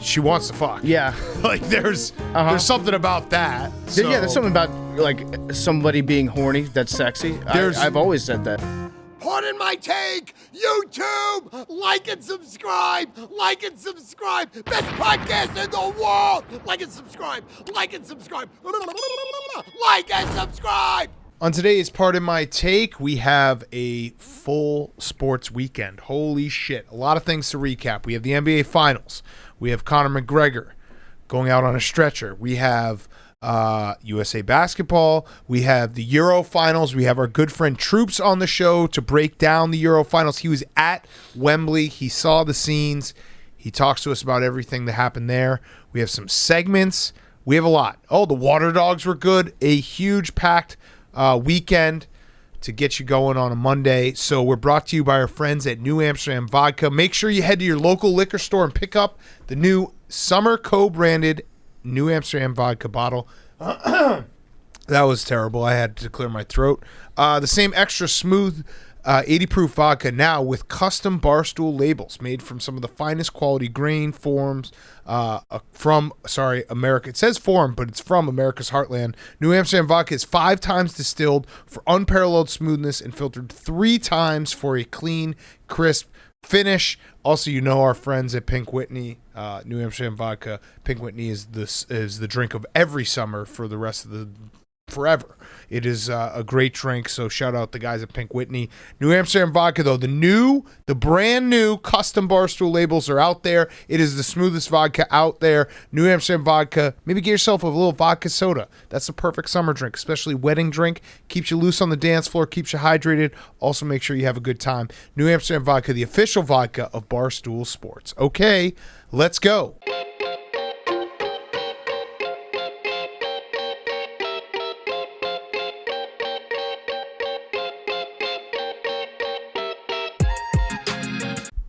she wants to fuck. Yeah. Like there's something about that. So. Yeah, there's something about like somebody being horny that's sexy. I've always said that. Pardon my take, YouTube, like and subscribe, like and subscribe. Best podcast in the world. Like and subscribe, like and subscribe, like and subscribe. On today's Pardon My Take, we have a full sports weekend. Holy shit. A lot of things to recap. We have the NBA Finals. We have Conor McGregor going out on a stretcher. We have USA Basketball. We have the Euro Finals. We have our good friend Troopz on the show to break down the Euro Finals. He was at Wembley. He saw the scenes. He talks to us about everything that happened there. We have some segments. We have a lot. Oh, the Waterdogs were good. A huge packed weekend to get you going on a Monday. So we're brought to you by our friends at New Amsterdam Vodka. Make sure you head to your local liquor store and pick up the new summer co-branded New Amsterdam Vodka bottle. That was terrible. I had to clear my throat. The same extra smooth 80 proof vodka now with custom Barstool labels made from some of the finest quality grain forms from America. It says form, but it's from America's heartland. New Amsterdam vodka is 5 times distilled for unparalleled smoothness and filtered 3 times for a clean, crisp finish. Also, you know our friends at Pink Whitney, New Amsterdam vodka. Pink Whitney is the drink of every summer for the rest of the forever. It is a great drink, so shout out the guys at Pink Whitney. New Amsterdam vodka, though, the brand new custom Barstool labels are out there. It is the smoothest vodka out there. New Amsterdam vodka. Maybe get yourself a little vodka soda. That's the perfect summer drink, especially wedding drink. Keeps you loose on the dance floor, keeps you hydrated. Also, make sure you have a good time. New Amsterdam vodka, the official vodka of Barstool Sports. Okay, let's go.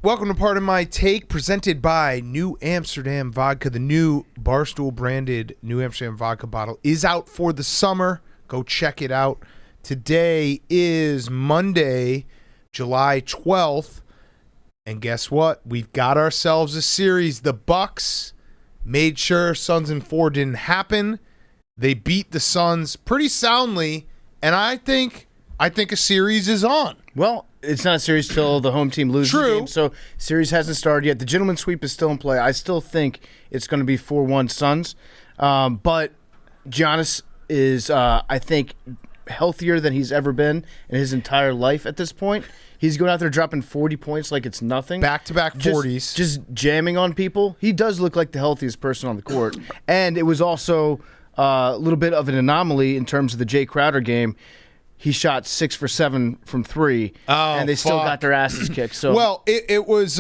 Welcome to Pardon My Take, presented by New Amsterdam Vodka. The new Barstool branded New Amsterdam Vodka bottle is out for the summer. Go check it out. Today is Monday, July 12th. And guess what? We've got ourselves a series. The Bucks made sure Suns in 4 didn't happen. They beat the Suns pretty soundly. And I think a series is on. Well, it's not a series till the home team loses the game, so series hasn't started yet. The gentleman's sweep is still in play. I still think it's going to be 4-1 Suns, but Giannis is, I think, healthier than he's ever been in his entire life at this point. He's going out there dropping 40 points like it's nothing. Back-to-back 40s. Just jamming on people. He does look like the healthiest person on the court. And it was also a little bit of an anomaly in terms of the Jay Crowder game. He shot 6 for 7 from 3, and they still got their asses kicked. So, well, it was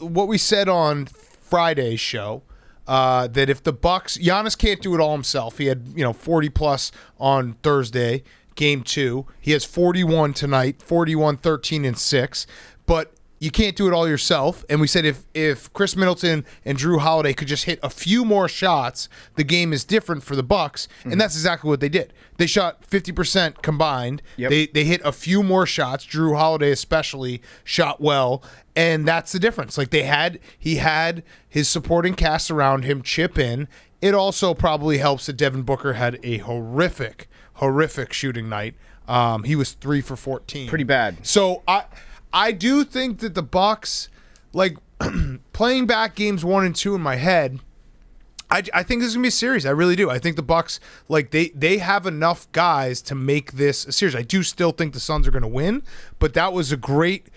what we said on Friday's show, that if the Bucks, Giannis can't do it all himself. He had 40 plus on Thursday, game 2. He has 41 tonight, 41, 13, and 6. But you can't do it all yourself. And we said if Chris Middleton and Drew Holiday could just hit a few more shots, the game is different for the Bucks. Mm-hmm. And that's exactly what they did. They shot 50% combined. Yep. They hit a few more shots. Drew Holiday especially shot well. And that's the difference. Like he had his supporting cast around him chip in. It also probably helps that Devin Booker had a horrific shooting night. He was 3 for 14. Pretty bad. So I do think that the Bucks, like playing back games 1 and 2 in my head, I think this is gonna be a series. I really do. I think the Bucks, like they have enough guys to make this a series. I do still think the Suns are gonna win, but that was a great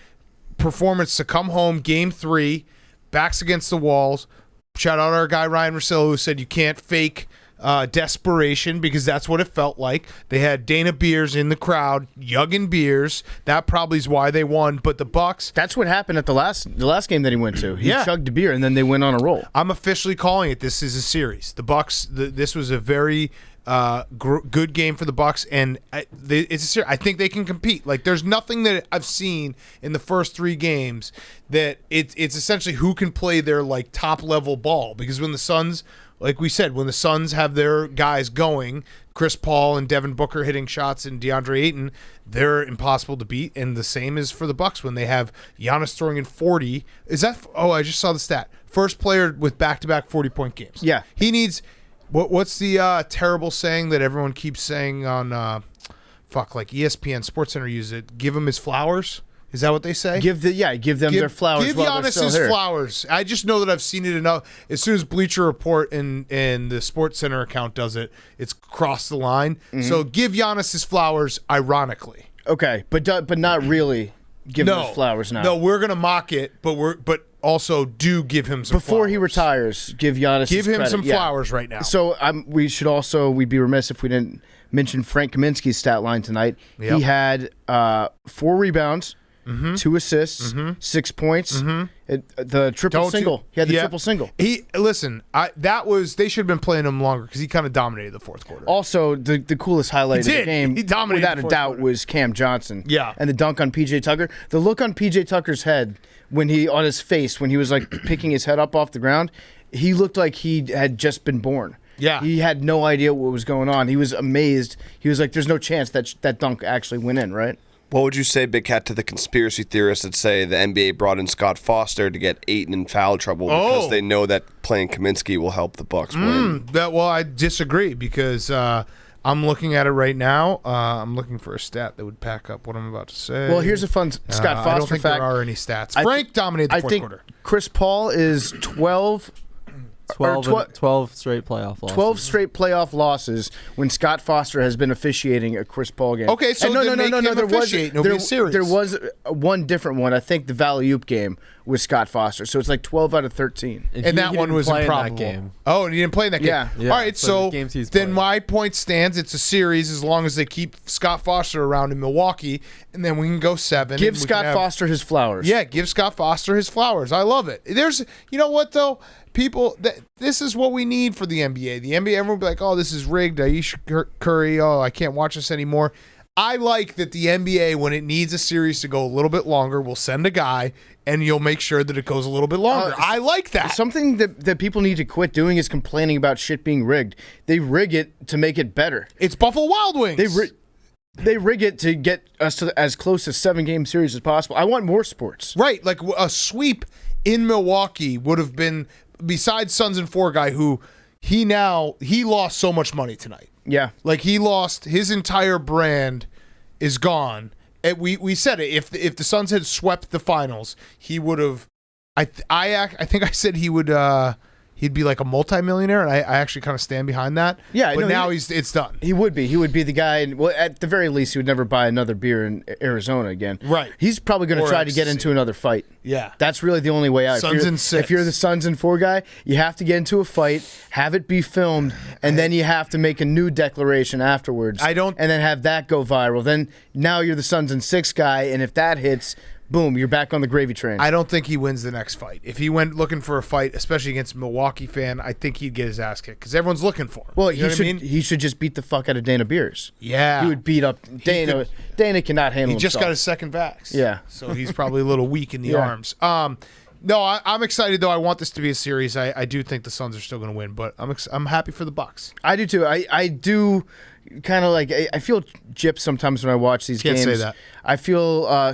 performance to come home, game 3, backs against the walls. Shout out our guy Ryan Russillo, who said you can't fake desperation, because that's what it felt like. They had Dana Beers in the crowd, yugging beers. That probably is why they won. But the Bucks, that's what happened at the last game that he went to. He chugged a beer and then they went on a roll. I'm officially calling it. This is a series. The Bucks. This was a very good game for the Bucks, and it's a series. I think they can compete. Like there's nothing that I've seen in the first 3 games that it's essentially who can play their like top level ball. Because when the Suns like we said, when the Suns have their guys going, Chris Paul and Devin Booker hitting shots and DeAndre Ayton, they're impossible to beat. And the same is for the Bucks when they have Giannis throwing in 40. Is that? Oh, I just saw the stat. First player with back-to-back 40-point games. Yeah, he needs. What's the terrible saying that everyone keeps saying on like ESPN SportsCenter uses it? Give him his flowers. Is that what they say? Give them their flowers. Give while Giannis they're his still here. flowers. I just know that I've seen it enough. As soon as Bleacher Report and the SportsCenter account does it, it's crossed the line. Mm-hmm. So give Giannis his flowers, ironically. Okay, but not really give him his flowers now. No, we're gonna mock it, but also do give him some before flowers. he retires. Give Giannis. Give his him credit. some flowers right now. So we'd be remiss if we didn't mention Frank Kaminsky's stat line tonight. Yep. He had 4 rebounds. 2 assists, 6 points, the triple single. He had the triple single. They should have been playing him longer because he kind of dominated the fourth quarter. Also, the coolest highlight of the game, He dominated without the a fourth doubt, quarter. was Cam Johnson. Yeah. And the dunk on PJ Tucker. The look on PJ Tucker's head on his face when he was like picking his head up off the ground, he looked like he had just been born. Yeah. He had no idea what was going on. He was amazed. He was like, there's no chance that dunk actually went in, right? What would you say, Big Cat, to the conspiracy theorists that say the NBA brought in Scott Foster to get Ayton in foul trouble because they know that playing Kaminsky will help the Bucks win? I disagree because I'm looking at it right now. I'm looking for a stat that would back up what I'm about to say. Well, here's a fun Scott Foster I don't think fact. there are any stats. Frank dominated the fourth quarter. Chris Paul is 12 straight playoff losses. 12 straight playoff losses when Scott Foster has been officiating a Chris Paul game. Okay, so no. There was one different one. I think the Valley-Oop game was Scott Foster. So it's like 12 out of 13. And that one was improbable. Game. Oh, and he didn't play in that game. Yeah. All right, so the games he's then played. my point stands. It's a series as long as they keep Scott Foster around in Milwaukee, and then we can go 7. Give Scott Foster his flowers. Yeah, give Scott Foster his flowers. I love it. You know what though? People, this is what we need for the NBA. The NBA, everyone will be like, oh, this is rigged. Ayesha Curry, oh, I can't watch this anymore. I like that the NBA, when it needs a series to go a little bit longer, will send a guy, and you'll make sure that it goes a little bit longer. I like that. Something that people need to quit doing is complaining about shit being rigged. They rig it to make it better. It's Buffalo Wild Wings. They rig it to get us to as close as 7-game series as possible. I want more sports. Right, like a sweep in Milwaukee would have been, besides Suns and 4 guy, who he lost so much money tonight. Yeah. Like he lost his entire brand is gone. And we said it. If the Suns had swept the finals, he would have. I think I said he would. He'd be like a multimillionaire, and I actually kind of stand behind that. Yeah, but no, now it's done. He would be. He would be the guy. Well, at the very least, he would never buy another beer in Arizona again. Right. He's probably going to try to get into another fight. Yeah. That's really the only way out. Suns and 6. If you're the Suns and 4 guy, you have to get into a fight, have it be filmed, and then you have to make a new declaration afterwards. And then have that go viral. Then now you're the Suns and 6 guy, and if that hits, boom, you're back on the gravy train. I don't think he wins the next fight. If he went looking for a fight, especially against a Milwaukee fan, I think he'd get his ass kicked because everyone's looking for him. Well, you know what I mean? He should just beat the fuck out of Dana Beers. Yeah. He would beat up Dana. Dana cannot handle himself. He just got his second vax. Yeah. So he's probably a little weak in the arms. No, I'm excited though. I want this to be a series. I do think the Suns are still going to win, but I'm happy for the Bucks. I do too. I do kind of like I feel gypped sometimes when I watch these games. Can't say that. I feel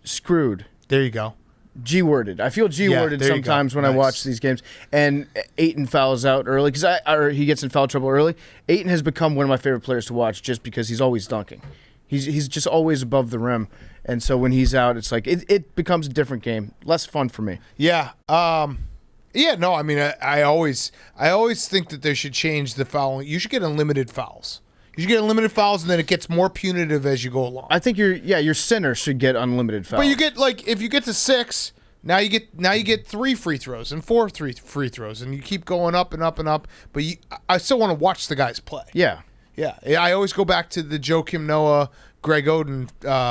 screwed. There you go. G-worded. I feel G-worded there you sometimes go. when I Nice. watch these games. And Ayton fouls out early or he gets in foul trouble early. Ayton has become one of my favorite players to watch just because he's always dunking. He's just always above the rim. And so when he's out, it's like it becomes a different game. Less fun for me. Yeah. Yeah, no, I mean I always think that they should change the fouling. You should get unlimited fouls. You should get unlimited fouls, and then it gets more punitive as you go along. I think your center should get unlimited fouls. But you get if you get to 6, now you get 3 free throws and 4 free throws, and you keep going up and up and up. But I still want to watch the guys play. Yeah. Yeah. I always go back to the Joakim Noah, Greg Oden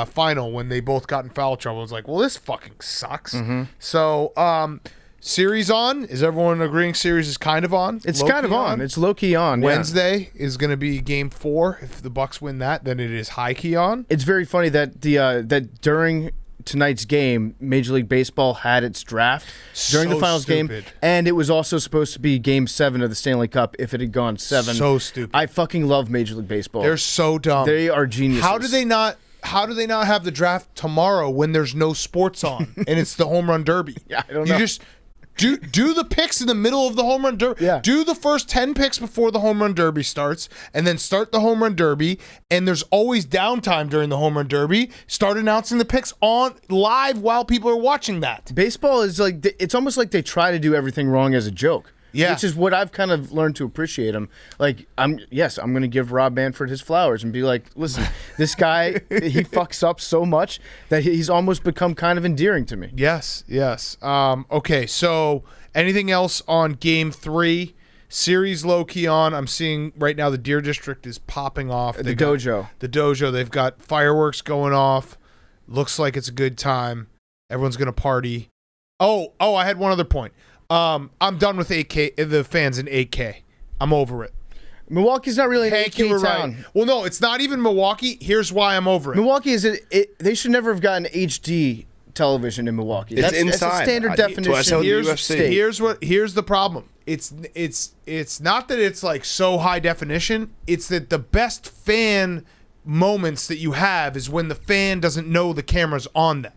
final when they both got in foul trouble. It's like, well, this fucking sucks. Mm-hmm. So, series on? Is everyone agreeing series is kind of on? It's kind of on. It's low-key on. Wednesday is going to be game 4. If the Bucks win that, then it is high-key on. It's very funny that that during tonight's game, Major League Baseball had its draft during the finals game, and it was also supposed to be Game 7 of the Stanley Cup if it had gone 7. So stupid. I fucking love Major League Baseball. They're so dumb. They are geniuses. How do they not have the draft tomorrow when there's no sports on and it's the home run derby? Yeah, I don't know. You just do the picks in the middle of the home run derby. Yeah. Do the first 10 picks before the home run derby starts, and then start the home run derby. And there's always downtime during the home run derby. Start announcing the picks on live while people are watching that. Baseball is like, it's almost like they try to do everything wrong as a joke. Yeah. Which is what I've kind of learned to appreciate him. Like, I'm going to give Rob Manfred his flowers and be like, listen, this guy, he fucks up so much that he's almost become kind of endearing to me. Yes. Okay, so anything else on Game 3? Series low-key on. I'm seeing right now the Deer District is popping off. The dojo. They've got fireworks going off. Looks like it's a good time. Everyone's going to party. Oh, I had one other point. I'm done with 8K, the fans in 8K. I'm over it. Milwaukee's not really an Hank, you were 8K town. right. Well, no, it's not even Milwaukee. Here's why I'm over it. Milwaukee they should never have gotten HD television in Milwaukee. It's That's inside. a standard definition. Here's the problem. It's not that it's like so high definition. It's that the best fan moments that you have is when the fan doesn't know the camera's on them.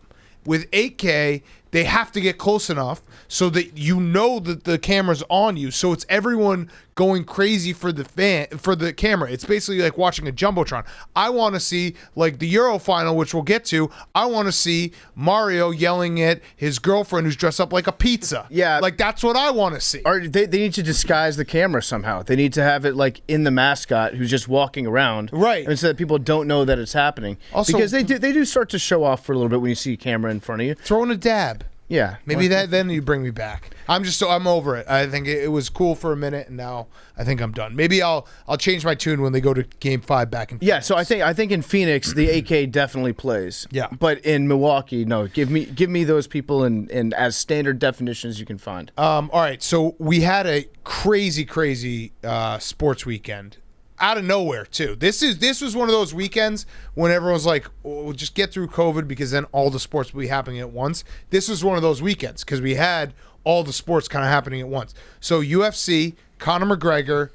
With 8K, they have to get close enough so that you know that the camera's on you. So it's everyone going crazy for the camera. It's basically like watching a Jumbotron. I want to see, like the Euro final, which we'll get to, I want to see Mario yelling at his girlfriend who's dressed up like a pizza. Yeah. Like that's what I want to see. Or they need to disguise the camera somehow. They need to have it like in the mascot who's just walking around. Right. And so that people don't know that it's happening. Also, because they do start to show off for a little bit when you see a camera in front of you. Throwing a dab. Yeah. Maybe then you bring me back. I'm over it. I think it was cool for a minute, and now I think I'm done. Maybe I'll change my tune when they go to Game 5 back in Phoenix. Yeah, so I think in Phoenix the AK definitely plays. Yeah. But in Milwaukee, no. Give me those people in as standard definition as you can find. All right, so we had a crazy sports weekend. Out of nowhere too. This was one of those weekends when everyone's like, oh, we'll just get through COVID because then all the sports will be happening at once. This was one of those weekends because we had all the sports kind of happening at once. So UFC, Conor McGregor,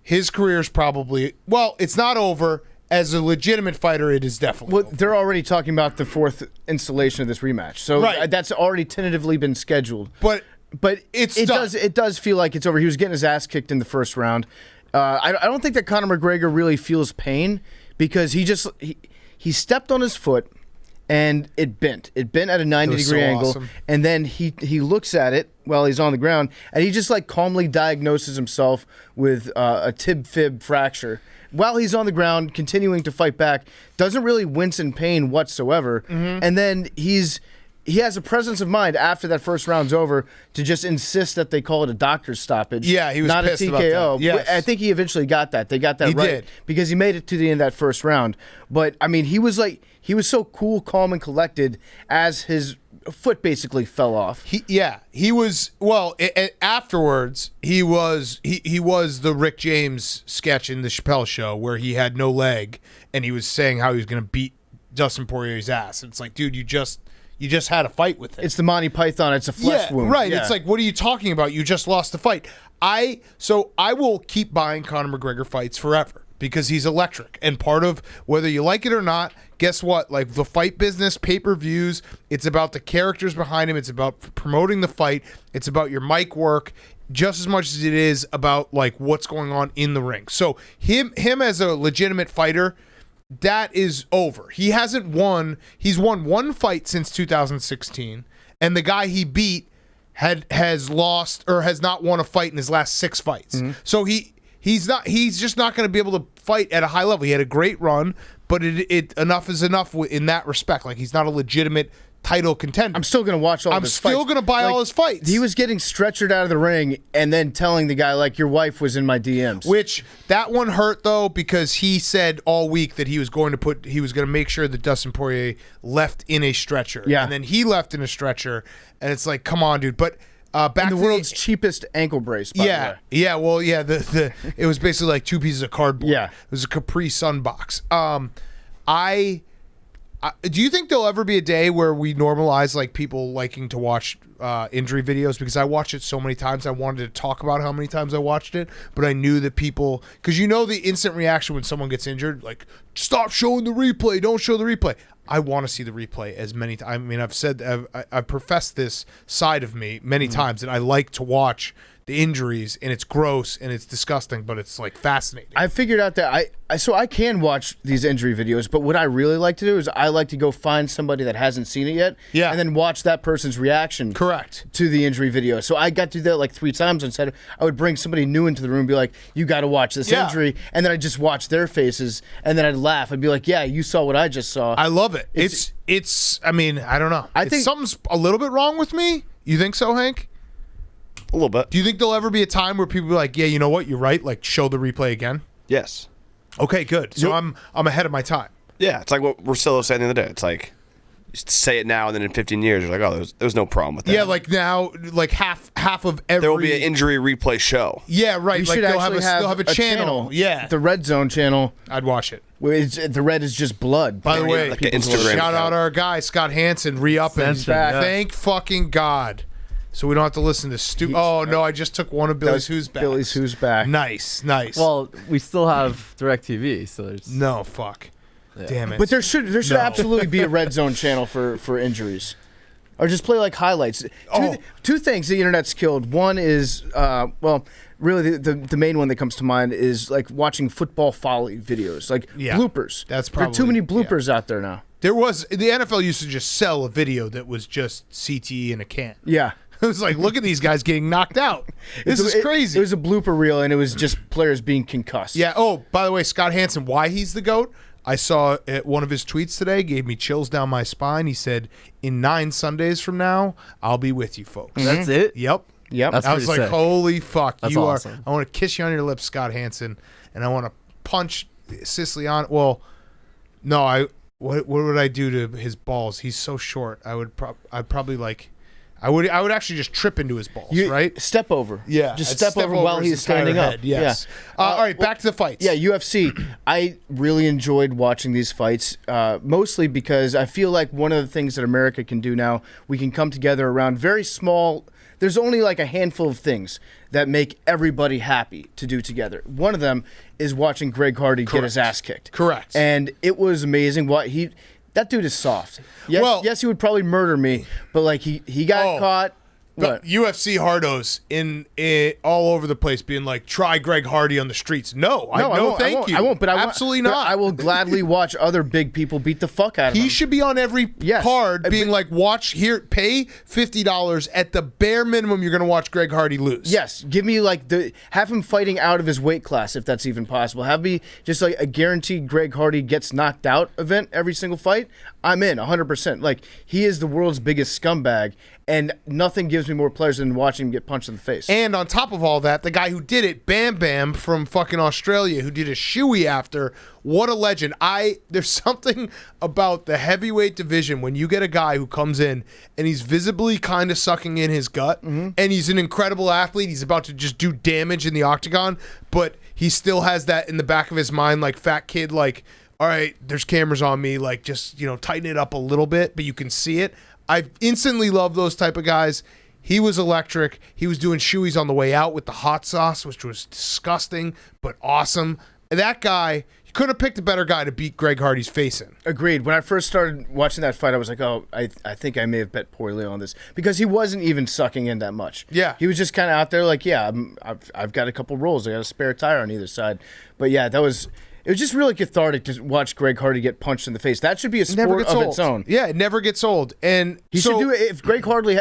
his career is probably, well, it's not over. As a legitimate fighter, it is definitely Well, over. they're already talking about the fourth installation of this rematch. So Right. that's already tentatively been scheduled. But it does feel like it's over. He was getting his ass kicked in the first round. I don't think that Conor McGregor really feels pain because he stepped on his foot and it bent. It bent at a 90-degree angle. Awesome. And then he looks at it while he's on the ground and he just like calmly diagnoses himself with a tib-fib fracture. While he's on the ground, continuing to fight back, doesn't really wince in pain whatsoever. Mm-hmm. And then he has a presence of mind after that first round's over to just insist that they call it a doctor's stoppage. Yeah, he was not pissed a TKO. about that. Yes. I think he eventually got that. They got that He right did. because he made it to the end of that first round. But I mean, he was so cool, calm, and collected as his foot basically fell off. He was afterwards. He was the Rick James sketch in the Chappelle Show where he had no leg and he was saying how he was going to beat Dustin Poirier's ass. It's like, dude, you just had a fight with him. It's the Monty Python. It's a flesh wound. Right. Yeah. It's like, what are you talking about? You just lost the fight. I will keep buying Conor McGregor fights forever because he's electric. And part of whether you like it or not, guess what? Like the fight business, pay-per-views, it's about the characters behind him. It's about promoting the fight. It's about your mic work just as much as it is about like what's going on in the ring. So him as a legitimate fighter, that is over. He hasn't won. He's won one fight since 2016, and the guy he beat has lost or has not won a fight in his last 6 fights. Mm-hmm. So he's just not going to be able to fight at a high level. He had a great run, but it enough is enough in that respect. Like he's not a legitimate title contender. I'm still going to watch all of his fights. I'm still going to buy all his fights. He was getting stretchered out of the ring and then telling the guy, like, your wife was in my DMs. Which, that one hurt, though, because he said all week that he was going to make sure that Dustin Poirier left in a stretcher. Yeah. And then he left in a stretcher, and it's like, come on, dude. But back in the world's cheapest ankle brace, by the way. Yeah, well, yeah, it was basically like 2 pieces of cardboard. Yeah. It was a Capri Sun box. Do you think there'll ever be a day where we normalize like people liking to watch injury videos? Because I watched it so many times. I wanted to talk about how many times I watched it, but I knew that people, because you know the instant reaction when someone gets injured, like stop showing the replay, don't show the replay. I want to see the replay as many times. I mean, I've professed this side of me many times that I like to watch the injuries, and it's gross and it's disgusting, but it's like fascinating. I figured out that I can watch these injury videos, but what I really like to do is I like to go find somebody that hasn't seen it yet, and then watch that person's reaction. Correct. To the injury video. So I got to do that like 3 times and said I would bring somebody new into the room and be like, you got to watch this injury, and then I'd just watch their faces, and then I'd laugh. I'd be like, yeah, you saw what I just saw. I love it. It's I mean, I don't know. I think something's a little bit wrong with me. You think so, Hank? A little bit. Do you think there'll ever be a time where people be like, yeah, you know what, you're right, like show the replay again? Yes. Okay, good. So I'm ahead of my time. Yeah, it's like what Russillo said the other day. It's like, you say it now and then in 15 years, you're like, oh, there's no problem with that. Yeah, like now, like half of every... There will be an injury replay show. Yeah, right. We like should they'll actually have a channel. Yeah. The Red Zone channel. I'd watch it. Where the red is just blood. By the way, like an Instagram shout out account. our guy, Scott Hansen, re-upping. Thank fucking God. So we don't have to listen to Oh, no, I just took one of Billy's Who's Back. Billy's Who's Back. Nice. Well, we still have DirecTV, so there's... No, fuck. Yeah. Damn it. But there should absolutely be a Red Zone channel for injuries. Or just play like highlights. Two things the internet's killed. One is, really the main one that comes to mind is like watching football folly videos, like bloopers. That's probably... There are too many bloopers out there now. The NFL used to just sell a video that was just CTE in a can. Yeah. It was like, look at these guys getting knocked out. This is crazy. It was a blooper reel, and it was just players being concussed. Yeah. Oh, by the way, Scott Hansen, why he's the GOAT? I saw one of his tweets today, gave me chills down my spine. He said, in 9 Sundays from now, I'll be with you folks. That's it? Yep. That's I was like, sick. holy fuck. That's you awesome. I want to kiss you on your lips, Scott Hansen, and I want to punch Siciliano. Well, no, what would I do to his balls? He's so short. I'd probably like... I would actually just trip into his balls, right? Step over. Yeah. Just I'd step over while his he's standing entire up. head, yes. Yeah. All right, back to the fights. Yeah, UFC. I really enjoyed watching these fights, mostly because I feel like one of the things that America can do now, we can come together around very small... There's only like a handful of things that make everybody happy to do together. One of them is watching Greg Hardy get his ass kicked. Correct. And it was amazing. That dude is soft. Yes, he would probably murder me, but like he got caught. What? UFC hardos in all over the place being like, try Greg Hardy on the streets. No, thank you. I won't, but absolutely not. I will gladly watch other big people beat the fuck out of him. He should be on every card being like, watch here, pay $50 at the bare minimum you're going to watch Greg Hardy lose. Yes, give me like have him fighting out of his weight class if that's even possible. Have me just like a guaranteed Greg Hardy gets knocked out event every single fight. I'm in 100%. Like he is the world's biggest scumbag. And nothing gives me more pleasure than watching him get punched in the face. And on top of all that, the guy who did it, Bam Bam from fucking Australia, who did a shoey after, what a legend. There's something about the heavyweight division when you get a guy who comes in and he's visibly kind of sucking in his gut, and he's an incredible athlete. He's about to just do damage in the octagon, but he still has that in the back of his mind, like fat kid, like, all right, there's cameras on me, like just, tighten it up a little bit, but you can see it. I instantly love those type of guys. He was electric. He was doing shoeys on the way out with the hot sauce, which was disgusting, but awesome. That guy, you couldn't have picked a better guy to beat Greg Hardy's face in. Agreed. When I first started watching that fight, I was like, I think I may have bet poorly on this. Because he wasn't even sucking in that much. Yeah. He was just kind of out there like, yeah, I've got a couple rolls. I got a spare tire on either side. But yeah, it was just really cathartic to watch Greg Hardy get punched in the face. That should be a sport of its own. Yeah, it never gets old. And he should do it if Greg Hardy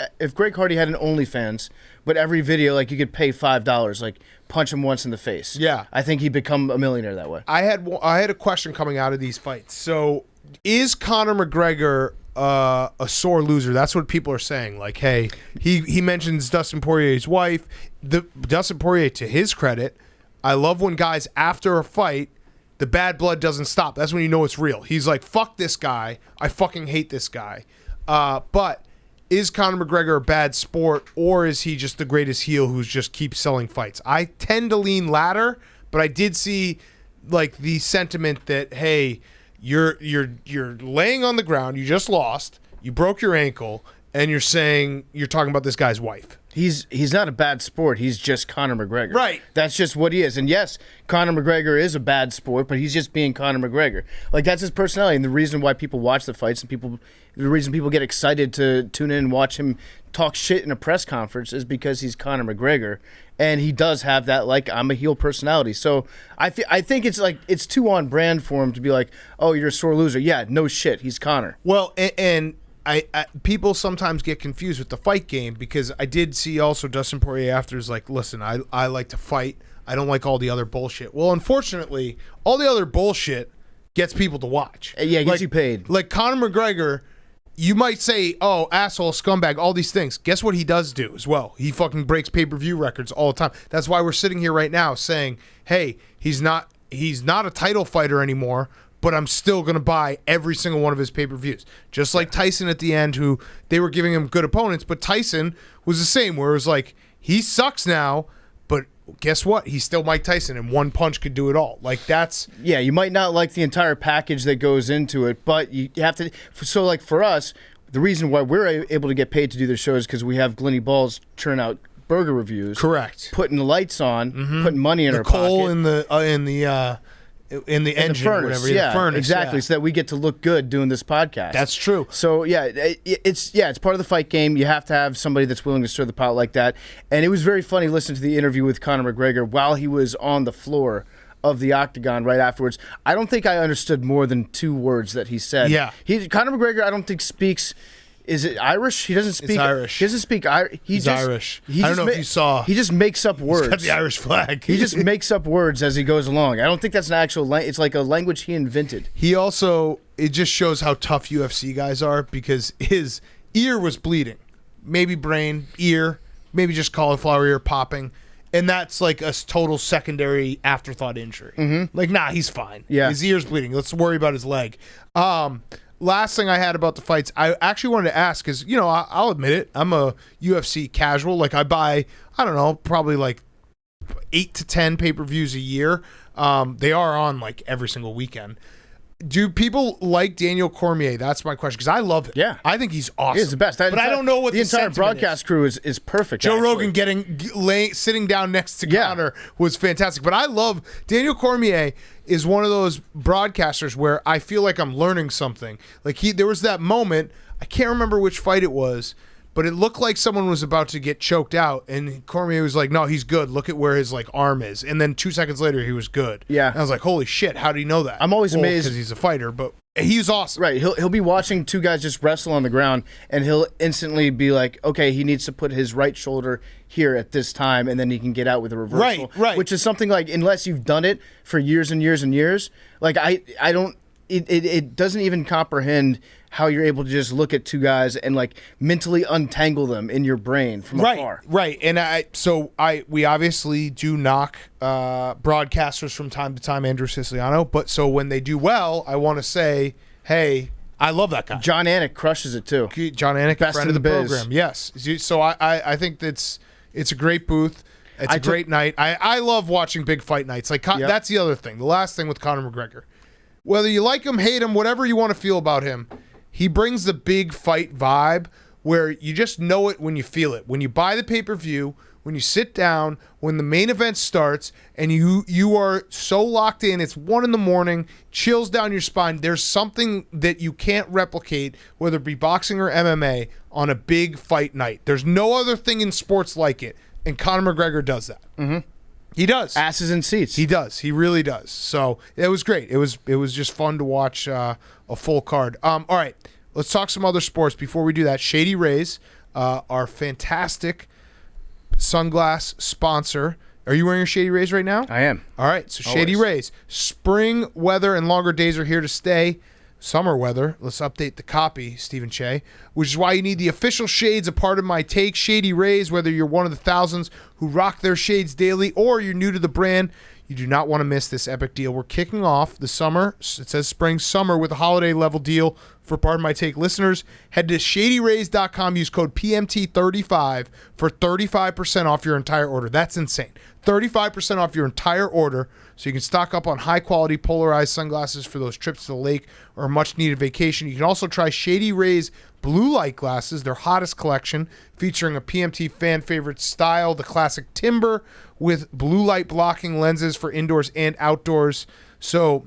had an OnlyFans, but every video like you could pay $5, like punch him once in the face. Yeah, I think he'd become a millionaire that way. I had a question coming out of these fights. So, is Conor McGregor a sore loser? That's what people are saying. Like, hey, he mentions Dustin Poirier's wife. Dustin Poirier, to his credit, I love when guys after a fight, the bad blood doesn't stop. That's when you know it's real. He's like, fuck this guy. I fucking hate this guy. But is Conor McGregor a bad sport, or is he just the greatest heel who just keeps selling fights? I tend to lean latter, but I did see like the sentiment that, hey, You're laying on the ground. You just lost. You broke your ankle, and you're talking about this guy's wife. He's not a bad sport. He's just Conor McGregor. Right. That's just what he is. And yes, Conor McGregor is a bad sport, but he's just being Conor McGregor. Like, that's his personality, and the reason why people watch the fights and the reason people get excited to tune in and watch him talk shit in a press conference is because he's Conor McGregor, and he does have that, like, I'm a heel personality. So I think it's too on brand for him to be like, oh, you're a sore loser. Yeah, no shit. He's Conor. Well, and I people sometimes get confused with the fight game, because I did see also Dustin Poirier after is like, listen, I like to fight. I don't like all the other bullshit. Well, unfortunately, all the other bullshit gets people to watch. Yeah, it gets you paid. Like Conor McGregor, you might say, oh, asshole, scumbag, all these things. Guess what he does do as well? He fucking breaks pay-per-view records all the time. That's why we're sitting here right now saying, hey, he's not a title fighter anymore, but I'm still going to buy every single one of his pay-per-views. Just like Tyson at the end, who they were giving him good opponents, but Tyson was the same, where it was like, he sucks now, but guess what? He's still Mike Tyson, and one punch could do it all. Like, that's... Yeah, you might not like the entire package that goes into it, but you have to... So, like, for us, the reason why we're able to get paid to do the show is because we have Glenny Balls churn out burger reviews. Correct. Putting the lights on, putting money in our pocket. Coal in the engine, the furnace, whatever. yeah, the furnace, exactly. Yeah. So that we get to look good doing this podcast. That's true. So yeah, it's part of the fight game. You have to have somebody that's willing to stir the pot like that. And it was very funny listening to the interview with Conor McGregor while he was on the floor of the octagon right afterwards. I don't think I understood more than 2 words that he said. Yeah, Conor McGregor, I don't think speaks. Is it Irish? He doesn't speak. It's Irish. He doesn't speak Irish. He's Irish. I don't know if you saw. He just makes up words. He's got the Irish flag. He just makes up words as he goes along. I don't think that's an actual language. It's like a language he invented. He also, it just shows how tough UFC guys are, because his ear was bleeding. Maybe brain, ear, maybe just cauliflower ear popping. And that's like a total secondary afterthought injury. Mm-hmm. Like, nah, he's fine. Yeah. His ear's bleeding. Let's worry about his leg. Last thing I had about the fights, I actually wanted to ask, because, you know, I'll admit it, I'm a UFC casual. Like, I buy, I don't know, probably like 8 to 10 pay-per-views a year. They are on like every single weekend. Do people like Daniel Cormier? That's my question, because I love it. Yeah. I think he's awesome. He's the best. But I don't know what the entire sentiment broadcast crew is perfect. Joe actually. Rogan sitting down next to Conor was fantastic. But I love Daniel Cormier is one of those broadcasters where I feel like I'm learning something. Like, there was that moment, I can't remember which fight it was, but it looked like someone was about to get choked out, and Cormier was like, no, he's good. Look at where his like arm is. And then 2 seconds later, he was good. Yeah. And I was like, holy shit, how do you know that? I'm always amazed. Because he's a fighter, but he's awesome. Right. He'll be watching 2 guys just wrestle on the ground, and he'll instantly be like, okay, he needs to put his right shoulder here at this time, and then he can get out with a reversal. Right. Which is something like, unless you've done it for years and years and years, like I don't, it doesn't even comprehend how you're able to just look at 2 guys and like mentally untangle them in your brain from afar. Right. And we obviously do knock broadcasters from time to time, Andrew Siciliano, but so when they do well, I want to say, hey, I love that guy. John Anik crushes it too. John Anik, best friend in of the biz. program. Yes. So I think it's a great booth. It's a great night. I love watching big fight nights. Like, that's the other thing. The last thing with Conor McGregor, whether you like him, hate him, whatever you want to feel about him, he brings the big fight vibe where you just know it when you feel it. When you buy the pay-per-view, when you sit down, when the main event starts, and you are so locked in, it's 1 a.m, chills down your spine. There's something that you can't replicate, whether it be boxing or MMA, on a big fight night. There's no other thing in sports like it, and Conor McGregor does that. Mm-hmm. He does. Asses in seats. He does. He really does. So it was great. It was just fun to watch a full card. All right, let's talk some other sports. Before we do that, Shady Rays, our fantastic sunglass sponsor. Are you wearing your Shady Rays right now? I am. All right, so Shady Rays. Spring weather and longer days are here to stay. Summer weather. Let's update the copy, Stephen Che, which is why you need the official shades, a part of my take. Shady Rays, whether you're one of the thousands who rock their shades daily, or you're new to the brand, you do not want to miss this epic deal. We're kicking off the summer. It says spring summer with a holiday level deal for Pardon My Take listeners. Head to shadyrays.com. Use code PMT35 for 35% off your entire order. That's insane. 35% off your entire order, so you can stock up on high quality polarized sunglasses for those trips to the lake or a much needed vacation. You can also try Shady Rays blue light glasses, their hottest collection, featuring a PMT fan favorite style, the classic timber with blue light blocking lenses for indoors and outdoors. So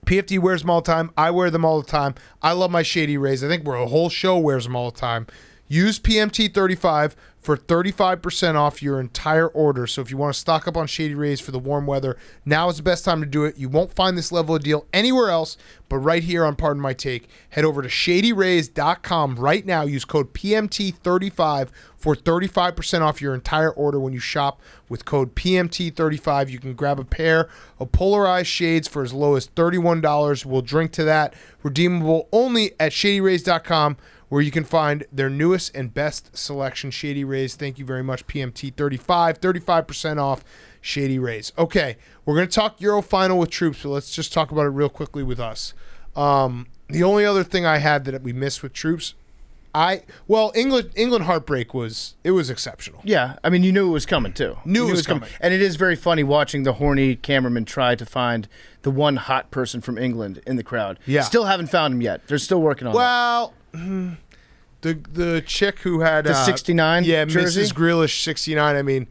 PFT wears them all the time. I wear them all the time. I love my Shady Rays. I think we're a whole show wears them all the time. Use PMT35 for 35% off your entire order. So if you want to stock up on Shady Rays for the warm weather, now is the best time to do it. You won't find this level of deal anywhere else, but right here on Pardon My Take. Head over to shadyrays.com right now. Use code PMT35 for 35% off your entire order when you shop with code PMT35. You can grab a pair of polarized shades for as low as $31. We'll drink to that. Redeemable only at shadyrays.com, where you can find their newest and best selection, Shady Rays. Thank you very much, PMT35. 35% off Shady Rays. Okay, we're going to talk Euro final with Troopz, but let's just talk about it real quickly with us. The only other thing I had that we missed with Troopz, England heartbreak was exceptional. Yeah, I mean, you knew it was coming, too. Knew it was coming. And it is very funny watching the horny cameraman try to find the one hot person from England in the crowd. Yeah. Still haven't found him yet. They're still working on that. The chick who had the 69 yeah, jersey? Mrs. Grealish 69. I mean,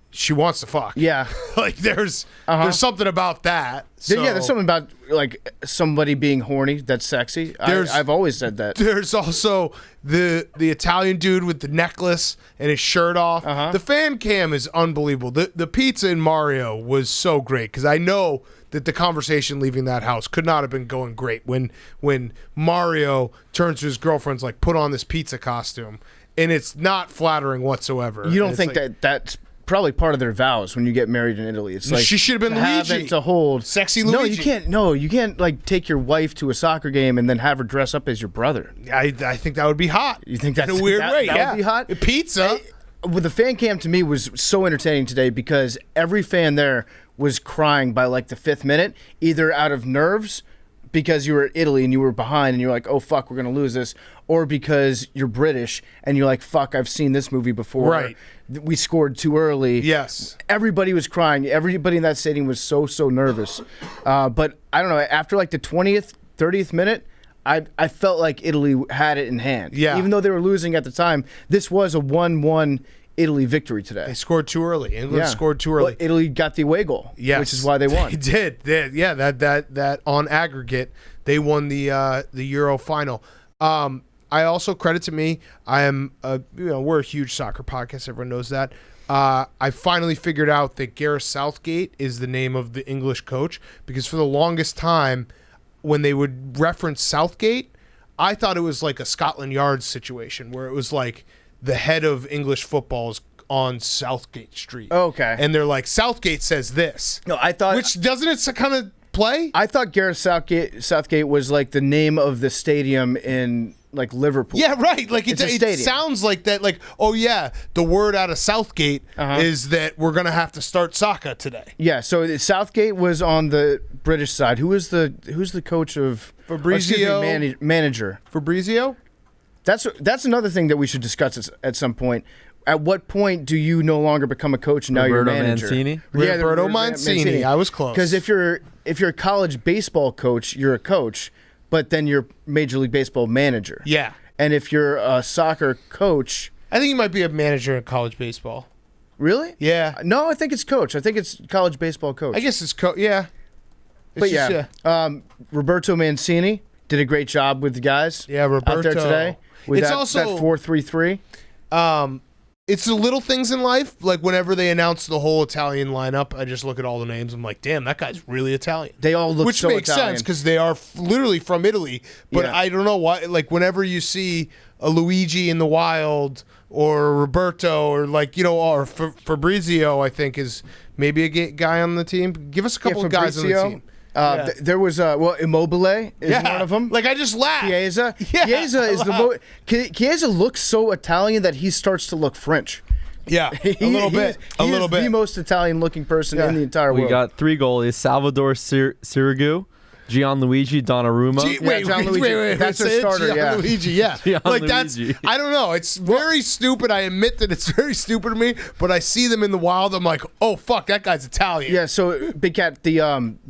she wants to fuck. Yeah, like there's something about that. So. Yeah, there's something about like somebody being horny that's sexy. I've always said that. There's also the Italian dude with the necklace and his shirt off. The fan cam is unbelievable. The pizza in Mario was so great because I know that the conversation leaving that house could not have been going great when Mario turns to his girlfriend's like, put on this pizza costume, and it's not flattering whatsoever. You don't think like, that's probably part of their vows when you get married in Italy? It's like she should have been Luigi to hold sexy Luigi. No, you can't like take your wife to a soccer game and then have her dress up as your brother. I think that would be hot. You think that's in a weird way? That would be hot. Pizza. Well, the fan cam to me was so entertaining today because every fan there was crying by like the 5th minute, either out of nerves because you were at Italy and you were behind and you're like, oh fuck, we're gonna lose this, or because you're British and you're like, fuck, I've seen this movie before. Right. We scored too early. Yes. Everybody was crying. Everybody in that stadium was so nervous. But I don't know, after like the 20th, 30th minute, I felt like Italy had it in hand. Yeah. Even though they were losing at the time, this was a 1-1 Italy victory today. They scored too early. England scored too early. Well, Italy got the away goal, which is why they won. They did. Yeah, that on aggregate, they won the Euro final. I also, credit to me, I am we're a huge soccer podcast. Everyone knows that. I finally figured out that Gareth Southgate is the name of the English coach, because for the longest time, when they would reference Southgate, I thought it was like a Scotland Yard situation where it was like the head of English football is on Southgate Street. Okay. And they're like, Southgate says this. No, I thought... Which, doesn't it kind of play? I thought Gareth Southgate was like the name of the stadium in like Liverpool. Yeah, right. Like it stadium. Sounds like that. Like, oh yeah, the word out of Southgate is that we're gonna have to start soccer today. Yeah. So Southgate was on the British side. Who's the coach of Fabrizio? Manager Fabrizio. That's another thing that we should discuss at some point. At what point do you no longer become a coach and now you're a manager? Mancini? Yeah, Roberto Mancini. I was close. Because if you're a college baseball coach, you're a coach, but then you're Major League Baseball manager. Yeah. And if you're a soccer coach, I think you might be a manager in college baseball. Really? Yeah. No, I think it's coach. I think it's college baseball coach. I guess it's yeah. But Roberto Mancini did a great job with the guys. Yeah, Roberto out there today. With it's that, also that 4-3-3. It's the little things in life. Like whenever they announce the whole Italian lineup, I just look at all the names. I'm like, damn, that guy's really Italian. They all look which so makes Italian. sense because they are literally from Italy. But Yeah. I don't know why. Like whenever you see a Luigi in the wild or Roberto or or Fabrizio, I think is maybe a guy on the team. Give us a couple of guys on the team. There was Immobile is one of them. Like I just laughed. Chiesa. Yeah, Chiesa is the Chiesa looks so Italian that he starts to look French. Yeah, a little bit. He is the most Italian-looking person in the entire world. We got 3 goalies: Salvador Sirigu, Gianluigi Donnarumma. Wait. That's our starter. Gianluigi, yeah. Like that's. I don't know. It's very stupid. I admit that it's very stupid to me. But I see them in the wild. I'm like, oh fuck, that guy's Italian. Yeah. So Big Cat, the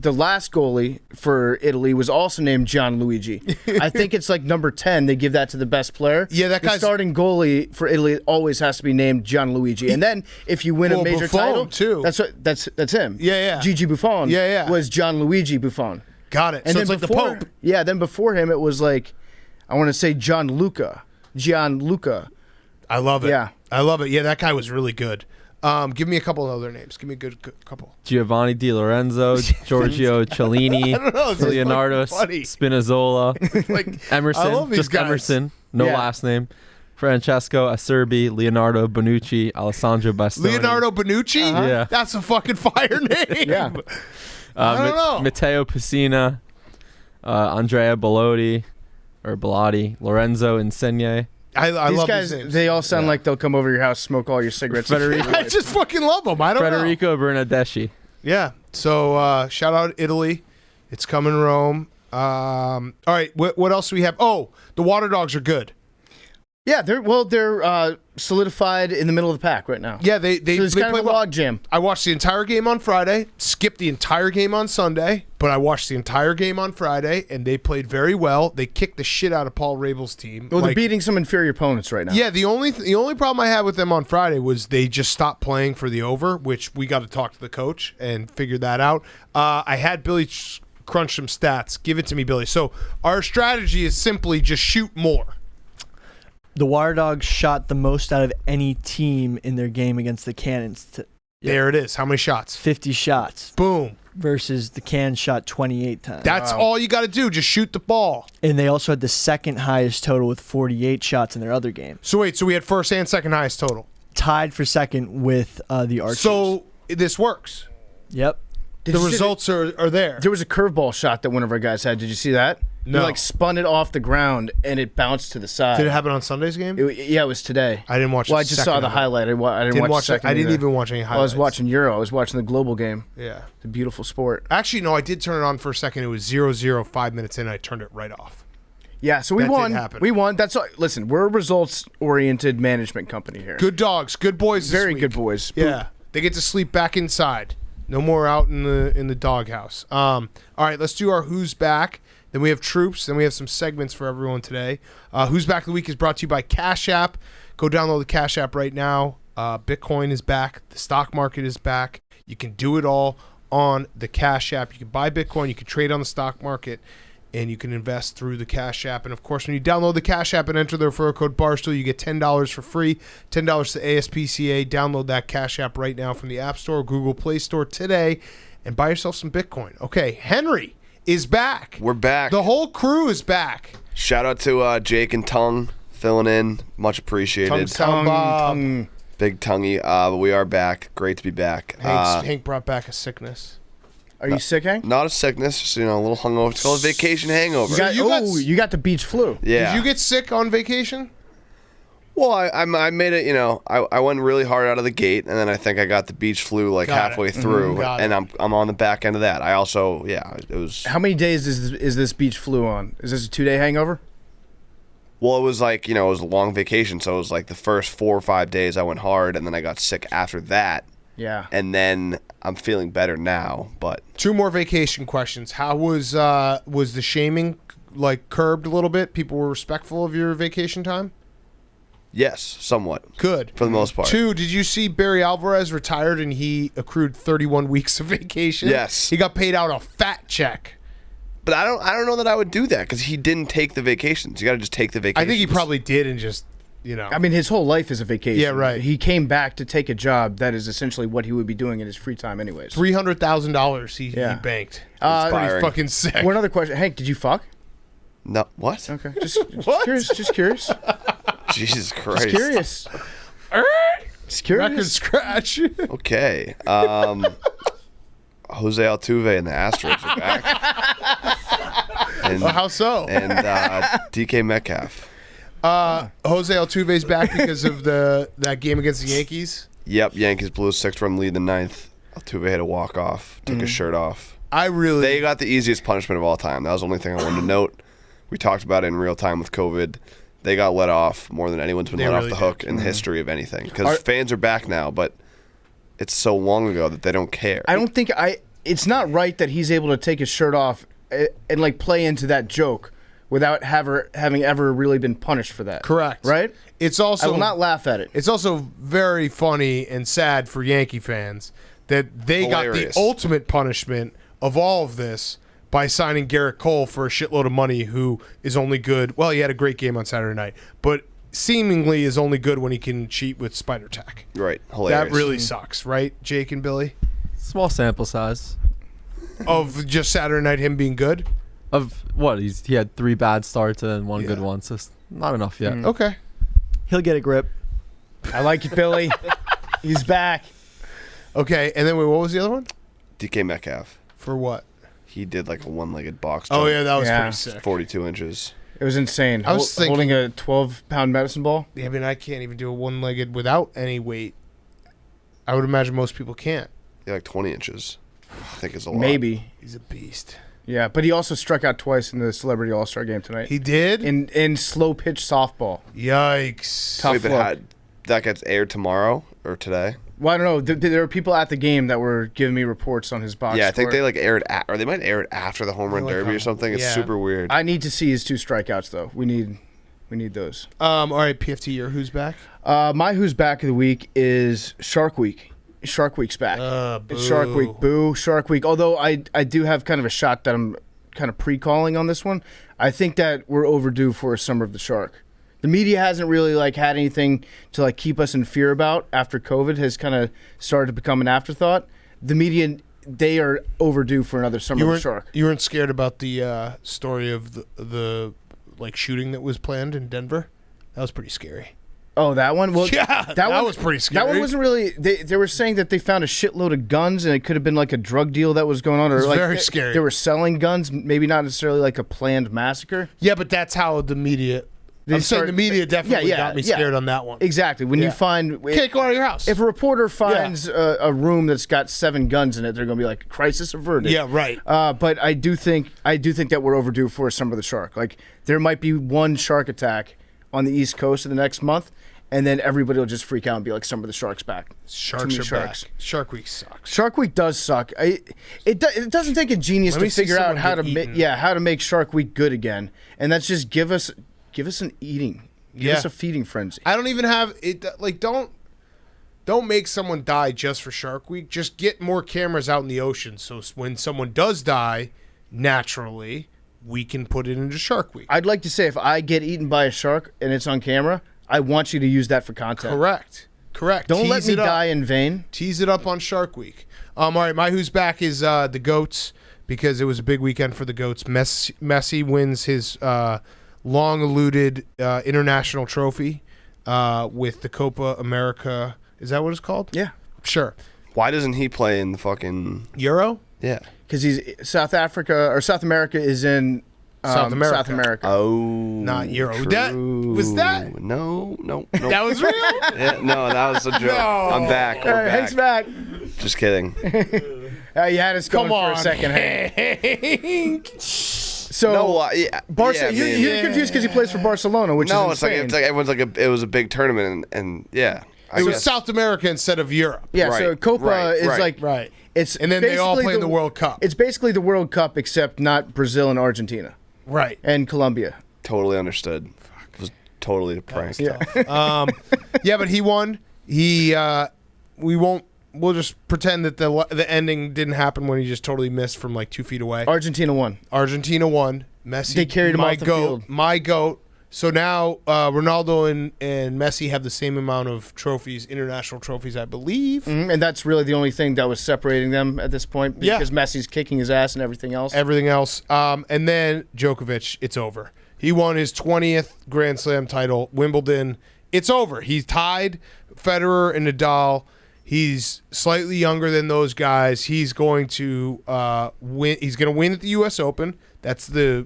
last goalie for Italy was also named Gianluigi. I think it's like number 10. They give that to the best player. Yeah, that guy's the starting goalie for Italy always has to be named Gianluigi. And then if you win a major Buffon, title, too. That's him. Yeah. Gigi Buffon. Was Gianluigi Buffon. Got it. And so then it's like before, the Pope. Yeah, then before him it was like, I want to say Gianluca. I love it. Yeah. I love it. Yeah, that guy was really good. Give me a couple of other names. Give me a good couple. Giovanni Di Lorenzo, Giorgio Cellini, I don't know, it's just Leonardo funny. Spinazzola, Like Emerson, I love these just guys. Emerson, no Yeah. last name. Francesco Acerbi, Leonardo Bonucci, Alessandro Bastoni. Leonardo Bonucci? Yeah. That's a fucking fire name. Yeah. I don't know. Matteo Pessina, Andrea Bellotti, Lorenzo Insigne. I These love guys, these names. they all sound like they'll come over your house, smoke all your cigarettes. I just fucking love them. I don't know. Federico Bernardeschi. Yeah. So shout out Italy. It's coming Rome. All right. What else do we have? Oh, the Waterdogs are good. Yeah, they're solidified in the middle of the pack right now. Yeah, they So it's kind play of a well. log jam. I watched the entire game on Friday, skipped the entire game on Sunday, but I watched the entire game on Friday, and they played very well. They kicked the shit out of Paul Rabel's team. Well, they're beating some inferior opponents right now. Yeah, the only problem I had with them on Friday was they just stopped playing for the over, which we got to talk to the coach and figure that out. I had Billy crunch some stats. Give it to me, Billy. So our strategy is simply just shoot more. The Waterdogs shot the most out of any team in their game against the Cannons. There it is. How many shots? 50 shots. Boom. Versus the Cans shot 28 times. That's all you got to do. Just shoot the ball. And they also had the second highest total with 48 shots in their other game. So wait, so we had first and second highest total. Tied for second with the Archers. So this works. Yep. The results are there. There was a curveball shot that one of our guys had. Did you see that? No. He like spun it off the ground and it bounced to the side. Did it happen on Sunday's game? Yeah, it was today. I didn't watch. Well, the I just second saw the of it. highlight. I didn't watch the second. I didn't either. even watch any Well, highlights. I was watching Euro. I was watching the global game. Yeah. It's a beautiful sport. Actually, no, I did turn it on for a second. It was 0-0 5 minutes in. I turned it right off. Yeah, so we That won. did happen. We won. That's all. Listen, we're a results-oriented management company here. Good dogs, good boys. This Very week. good boys. Yeah, they get to sleep back inside. No more out in the doghouse. All right, let's do our Who's Back. Then we have Troopz. Then we have some segments for everyone today. Who's Back of the Week is brought to you by Cash App. Go download the Cash App right now. Bitcoin is back. The stock market is back. You can do it all on the Cash App. You can buy Bitcoin. You can trade on the stock market. And you can invest through the Cash App. And, of course, when you download the Cash App and enter the referral code Barstool, you get $10 for free, $10 to ASPCA. Download that Cash App right now from the App Store or Google Play Store today and buy yourself some Bitcoin. Okay, Henry is back. We're back. The whole crew is back. Shout out to Jake and Tongue filling in. Much appreciated. Tongue Bob. Big tonguey. But we are back. Great to be back. Hank brought back a sickness. Are you sick, Hank? Not a sickness, just a little hungover. It's called a vacation hangover. You got the beach flu. Yeah. Did you get sick on vacation? Well, I made it. I went really hard out of the gate, and then I think I got the beach flu like Got halfway it. through, Got and it. I'm on the back end of that. I also, it was. How many days is this beach flu on? Is this a 2-day hangover? Well, it was like, it was a long vacation, so it was like the first 4 or 5 days I went hard, and then I got sick after that. Yeah. And then I'm feeling better now, but 2 more vacation questions. How was the shaming like curbed a little bit? People were respectful of your vacation time? yes, somewhat. Good. For the most part. 2, did you see Barry Alvarez retired and he accrued 31 weeks of vacation? Yes. He got paid out a fat check. But I don't know that I would do that because he didn't take the vacations. You got to just take the vacations. I think he probably did and just, I mean, his whole life is a vacation. Yeah, right. He came back to take a job that is essentially what he would be doing in his free time anyways. $300,000 he Yeah. banked. Inspiring. Pretty fucking sick. One other question. Hank, did you fuck? No, what? Okay. Just curious. Jesus Christ. Just curious. Just curious. Record scratch. Okay. Jose Altuve and the Astros are back. And, How so? And DK Metcalf. Jose Altuve's back because of that game against the Yankees. Yep, Yankees blew a 6-run lead in the ninth. Altuve had a walk-off, took his shirt off. They got the easiest punishment of all time. That was the only thing I wanted to note. We talked about it in real time with COVID. They got let off more than anyone's been let off the hook in the history of anything. Because fans are back now, but it's so long ago that they don't care. I don't think it's not right that he's able to take his shirt off and like play into that joke without having ever really been punished for that. Correct. Right? It's also I will not laugh at it. It's also very funny and sad for Yankee fans that they got the ultimate punishment of all of this by signing Garrett Cole for a shitload of money, who is only good. Well, he had a great game on Saturday night, but seemingly is only good when he can cheat with spider tack. Right. Hilarious. That really sucks, right, Jake and Billy? Small sample size. Of just Saturday night him being good? Of what? He had 3 bad starts and then 1 good one, so it's not enough yet. Okay. He'll get a grip. I like it, Billy. He's back. Okay, and then what was the other one? DK Metcalf. For what? He did like a one-legged box jump. Oh, yeah, that was pretty sick. 42 inches. It was insane. I was thinking, holding a 12-pound medicine ball. Yeah, I mean, I can't even do a one-legged without any weight. I would imagine most people can't. Yeah, like 20 inches. I think it's a lot. Maybe. He's a beast. Yeah, but he also struck out twice in the Celebrity All-Star game tonight. He did? In slow-pitch softball. Yikes. Tough Wait, but luck. that gets aired tomorrow or today? Well, I don't know. There were people at the game that were giving me reports on his box Yeah, I think score. they like aired or they might air it after the home run derby or something. It's super weird. I need to see his 2 strikeouts, though. We need those. All right, PFT, your who's back? My who's back of the week is Shark Week. Shark Week's back. It's Shark Week. Boo. Shark Week. Although I do have kind of a shot that I'm kind of pre-calling on this one. I think that we're overdue for a Summer of the Shark. The media hasn't really had anything to keep us in fear about after COVID has kind of started to become an afterthought. The media, they are overdue for another Summer of the Shark. You weren't scared about the story of the shooting that was planned in Denver? That was pretty scary. Oh, that one? Well, yeah, that was pretty scary. That one wasn't really. They were saying that they found a shitload of guns, and it could have been like a drug deal that was going on, or very scary. They were selling guns, maybe not necessarily like a planned massacre. Yeah, but that's how the media. Saying the media definitely got me scared on that one. Exactly. When you find can't go out of your house. If a reporter finds a room that's got 7 guns in it, they're going to be like, crisis averted. Yeah, right. But I do think that we're overdue for a Summer of the Shark. Like there might be one shark attack on the East Coast in the next month. And then everybody will just freak out and be like, Summer of the Shark's back. Sharks are back. Shark Week sucks. Shark Week does suck. It doesn't take a genius to figure out how to make Shark Week good again. And that's just give us an eating. Give us a feeding frenzy. I don't even have it. Don't make someone die just for Shark Week. Just get more cameras out in the ocean, so when someone does die, naturally, we can put it into Shark Week. I'd like to say if I get eaten by a shark and it's on camera, I want you to use that for content. Correct. Don't let me die in vain. Tease it up on Shark Week. All right, my who's back is the Goats, because it was a big weekend for the Goats. Messi wins his long-eluded international trophy with the Copa America. Is that what it's called? Yeah. Sure. Why doesn't he play in the fucking Euro? Yeah. Because South America is in South America. Oh, not Euro. True. That No. That was real? Yeah, no, that was a joke. No. I'm back. Hank's back. Just kidding. You had us going for a second, Hank. So No, you're confused because he plays for Barcelona, which is insane. it's like everyone's like it was a big tournament, and yeah, it was South America instead of Europe. Yeah, so Copa is right. It's and then they all play in the World Cup. It's basically the World Cup, except not Brazil and Argentina. Right. And Colombia. Totally understood. It was totally a prank. Yeah. But he won. We'll just pretend that the ending didn't happen when he just totally missed from 2 feet away. Argentina won. Messi. They carried him off the field. My goat. So now Ronaldo and Messi have the same amount of trophies, international trophies, I believe. Mm-hmm. And that's really the only thing that was separating them at this point, because Messi's kicking his ass and everything else. And then Djokovic, it's over. He won his 20th Grand Slam title, Wimbledon. It's over. He's tied Federer and Nadal. He's slightly younger than those guys. He's going to win. He's going to win at the U.S. Open. That's the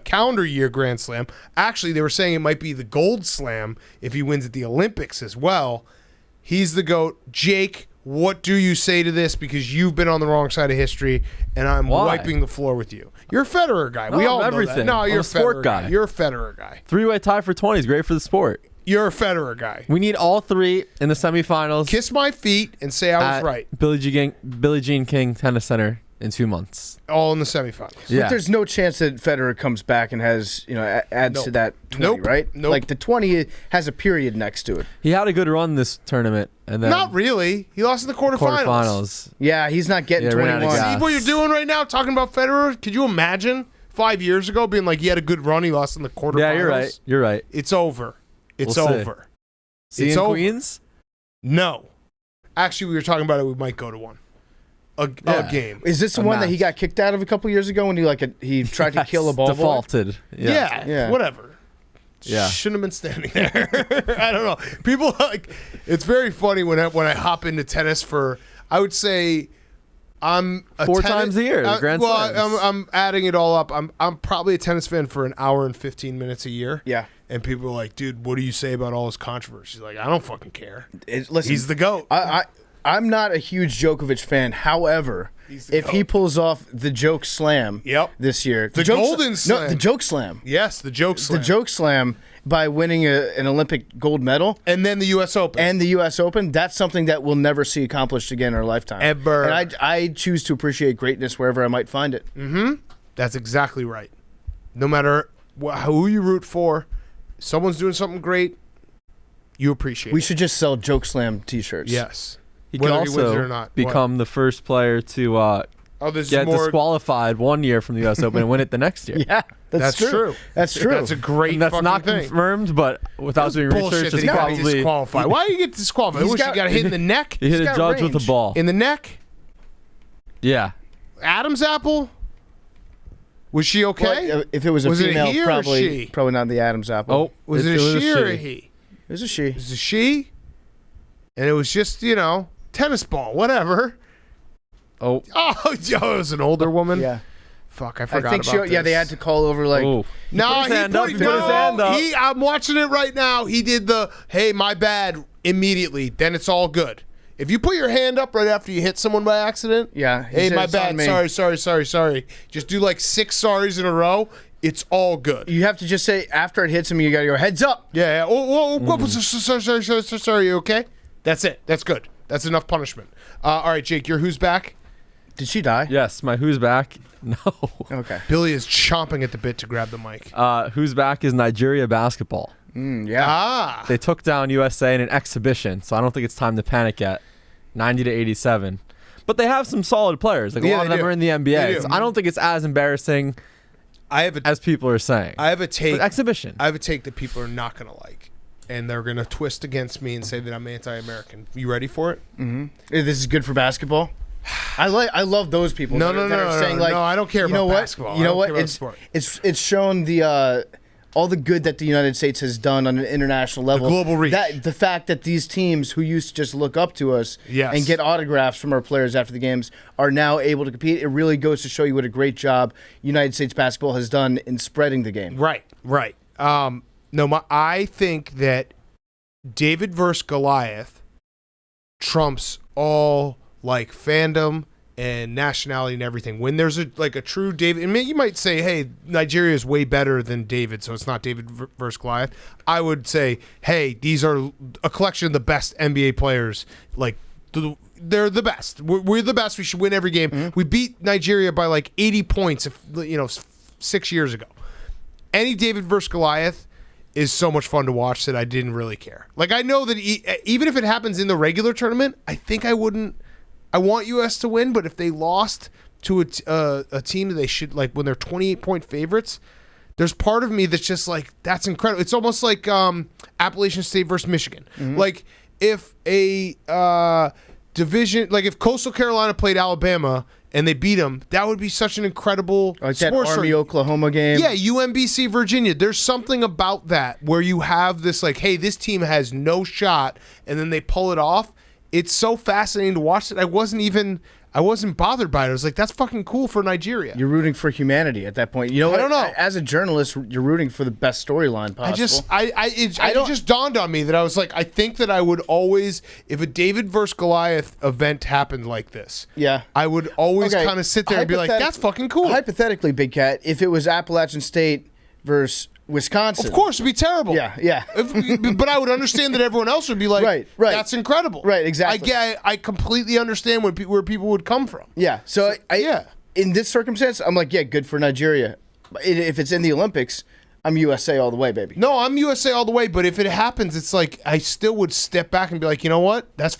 calendar year Grand Slam. Actually, they were saying it might be the Gold Slam if he wins at the Olympics as well. He's the GOAT. Jake, what do you say to this? Because you've been on the wrong side of history, and I'm wiping the floor with you. You're a Federer guy. No, we all know everything. that. No, you're a sport Federer guy. You're a Federer guy. 3-way tie for 20 is great for the sport. You're a Federer guy. We need all 3 in the semifinals. Kiss my feet and say I was right. Billie Jean King Tennis Center in 2 months. All in the semifinals. Yeah. But there's no chance that Federer comes back and has, adds to that 20, right? Nope. Like the 20 has a period next to it. He had a good run this tournament, and then Not really. He lost in the quarterfinals. Yeah, he's not getting Yeah, ran out of 21. gas. See what you're doing right now, talking about Federer? Could you imagine 5 years ago being like, he had a good run, he lost in the quarterfinals? Yeah, you're right. You're right. It's over. It's We'll see. over. See It's you in over. Queens? No. Actually, we were talking about it. We might go to one. A game. Is this the A one that he match. got kicked out of a couple years ago when he tried to kill a ball boy? Defaulted. Yeah. Whatever. Yeah. Shouldn't have been standing there. I don't know. People it's very funny when I hop into tennis for, I would say, I'm a 4 times a year, the Grand Slams. I'm adding it all up. I'm probably a tennis fan for an hour and 15 minutes a year. Yeah. And people are like, dude, what do you say about all this controversy? Like, I don't fucking care. Listen, He's the GOAT. I'm not a huge Djokovic fan. However, if he pulls off the joke slam this year. The golden slam. No, the joke slam. Yes, the joke slam. The joke slam by winning an Olympic gold medal. And then the U.S. Open. And the U.S. Open, that's something that we'll never see accomplished again in our lifetime. Ever. And I choose to appreciate greatness wherever I might find it. Mm-hmm. That's exactly right. No matter who you root for, someone's doing something great, you appreciate it. We should just sell joke slam T-shirts. Yes. He could Whether he wins it also or not. become the first player to get disqualified 1 year from the U.S. Open and win it the next year. Yeah, that's true. That's true. That's a great And that's fucking not thing. confirmed, but without doing Bullshit research, that it's he got probably disqualified. Why do you get disqualified? He got hit in the neck? he hit He's a got judge with range. a ball. In the neck? Yeah. Adam's apple? Was she okay? Well, if it was a Was it a female, he or a she? probably not the Adam's apple. Oh, was it a she or a he? It was a she. It was a she? And it was just, tennis ball, whatever. Oh. Oh, it was an older woman? Yeah. Fuck, I forgot I think about this. they had to call over like. Oh. No, He put his hand up. I'm watching it right now. He did the, hey, my bad, immediately. Then it's all good. If you put your hand up right after you hit someone by accident, Yeah. he hey, said my it's on bad, me. sorry. Just do like 6 sorries in a row. It's all good. You have to just say after it hits him, you got to go heads up. Yeah. Sorry, you okay? That's it. That's good. That's enough punishment. All right, Jake, your who's back? Did she die? Yes, my who's back? No. Okay. Billy is chomping at the bit to grab the mic. Who's back is Nigeria basketball. Yeah. They took down USA in an exhibition, so I don't think it's time to panic yet. 90-87. But they have some solid players. Like a lot of them are in the They NBA. do. So I don't think it's as embarrassing as people are saying. I have a take. But exhibition. I have a take that people are not going to like, and they're going to twist against me and say that I'm anti-American. You ready for it? This is good for basketball. I love those people. No, that are saying like, no, I don't care you know about what? basketball. You I know don't what? care about sport. It's shown the all the good that the United States has done on an international level. global reach. The fact that these teams who used to just look up to us Yes. and get autographs from our players after the games are now able to compete. It really goes to show you what a great job United States basketball has done in spreading the game. Right. I think that David versus Goliath trumps all like fandom and nationality and everything. When there's a true David, and you might say, hey, Nigeria is way better than David, so it's not David versus Goliath. I would say, hey, these are a collection of the best NBA players. Like, they're the best. We're the best. We should win every game. Mm-hmm. We beat Nigeria by like 80 points, 6 years ago. Any David versus Goliath is so much fun to watch that I didn't really care. Like, I know that even if it happens in the regular tournament, I think I wouldn't. I want U.S. to win, but if they lost to a team that they should, like when they're 28-point favorites, there's part of me that's just like, that's incredible. It's almost like Appalachian State versus Michigan. Mm-hmm. Like if a division, like if Coastal Carolina played Alabama and they beat them, that would be such an incredible Like that sports Army story. Oklahoma game. Yeah, UMBC Virginia. There's something about that where you have this like, hey, this team has no shot, and then they pull it off. it's so fascinating to watch it. I wasn't bothered by it. I was like, that's fucking cool for Nigeria. You're rooting for humanity at that point. You know, I don't know. As a journalist, you're rooting for the best storyline possible. It just dawned on me that I was like, I think that I would always, if a David versus Goliath event happened like this, I would always kind of sit there and be like, that's fucking cool. Hypothetically, Big Cat, if it was Appalachian State versus Wisconsin. Of course, it'd be terrible. Yeah. But I would understand that everyone else would be like, right. That's incredible. Right, exactly. I completely understand where people would come from. Yeah. So in this circumstance, I'm like, good for Nigeria. If it's in the Olympics, I'm USA all the way, baby. No, I'm USA all the way, but if it happens, it's like I still would step back and be like, you know what? That's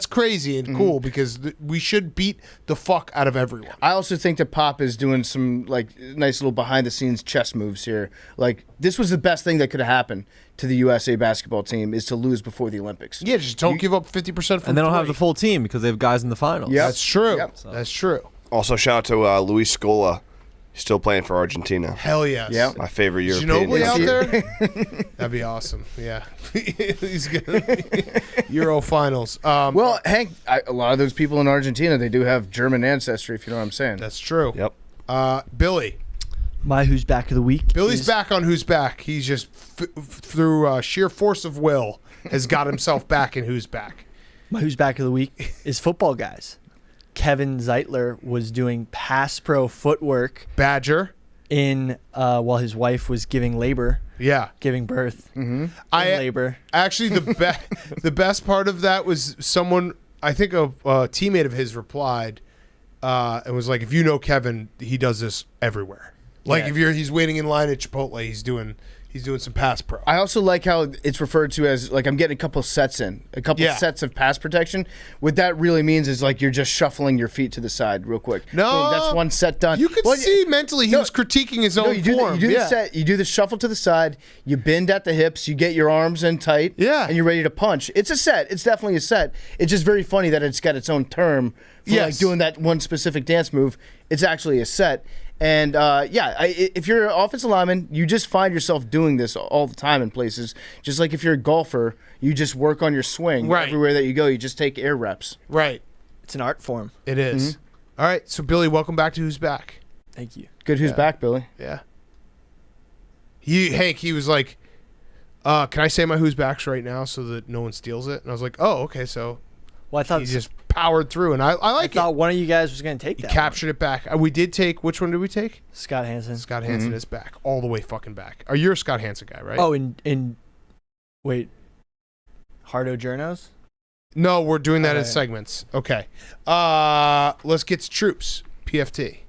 crazy and cool because we should beat the fuck out of everyone. I also think that Pop is doing some like nice little behind the scenes chess moves here. Like this was the best thing that could have happened to the USA basketball team is to lose before the Olympics. Yeah, just don't give up 50% from and they don't have the full team because they have guys in the finals. Yeah, that's true. Yep. That's true. Also, shout out to Luis Scola. He's still playing for Argentina. Hell yes. Yeah. My favorite European. Ginobili out there? That'd be awesome. Yeah. He's good. Euro finals. Well, Hank, a lot of those people in Argentina, they do have German ancestry, if you know what I'm saying. That's true. Yep. Billy. My Who's Back of the Week. Billy's back on Who's Back. He's just, through sheer force of will, has got himself back in Who's Back. My Who's Back of the Week is football guys. Kevin Zeitler was doing pass pro footwork. Badger. While his wife was giving birth. Mm-hmm. Labor. Actually, the best part of that was someone, I think a teammate of his replied and was like, if you know Kevin, he does this everywhere. Like if he's waiting in line at Chipotle, he's doing some pass pro. I also like how it's referred to as like I'm getting a couple sets sets of pass protection. What that really means is like you're just shuffling your feet to the side real quick. No, boom, that's one set done. You could see mentally he was critiquing his own form. You do the set. You do the shuffle to the side. You bend at the hips. You get your arms in tight. Yeah, and you're ready to punch. It's a set. It's definitely a set. It's just very funny that it's got its own term for like doing that one specific dance move. It's actually a set. And if you're an offensive lineman, you just find yourself doing this all the time in places. Just like if you're a golfer, you just work on your swing everywhere that you go. You just take air reps. Right. It's an art form. It is. Mm-hmm. All right. So, Billy, welcome back to Who's Back. Thank you. Good Who's Back, Billy. Yeah. Hank, he was like, can I say my Who's Backs right now so that no one steals it? And I was like, oh, okay. So I thought he just powered through, and I like it. I thought one of you guys was going to take that. Captured it back. We did take, which one did we take? Scott Hansen. Scott Hansen is back. All the way fucking back. You're a Scott Hansen guy, right? Oh, wait. Hardo Journos? No, we're doing that in segments. Okay. Let's get to Troopz, PFT.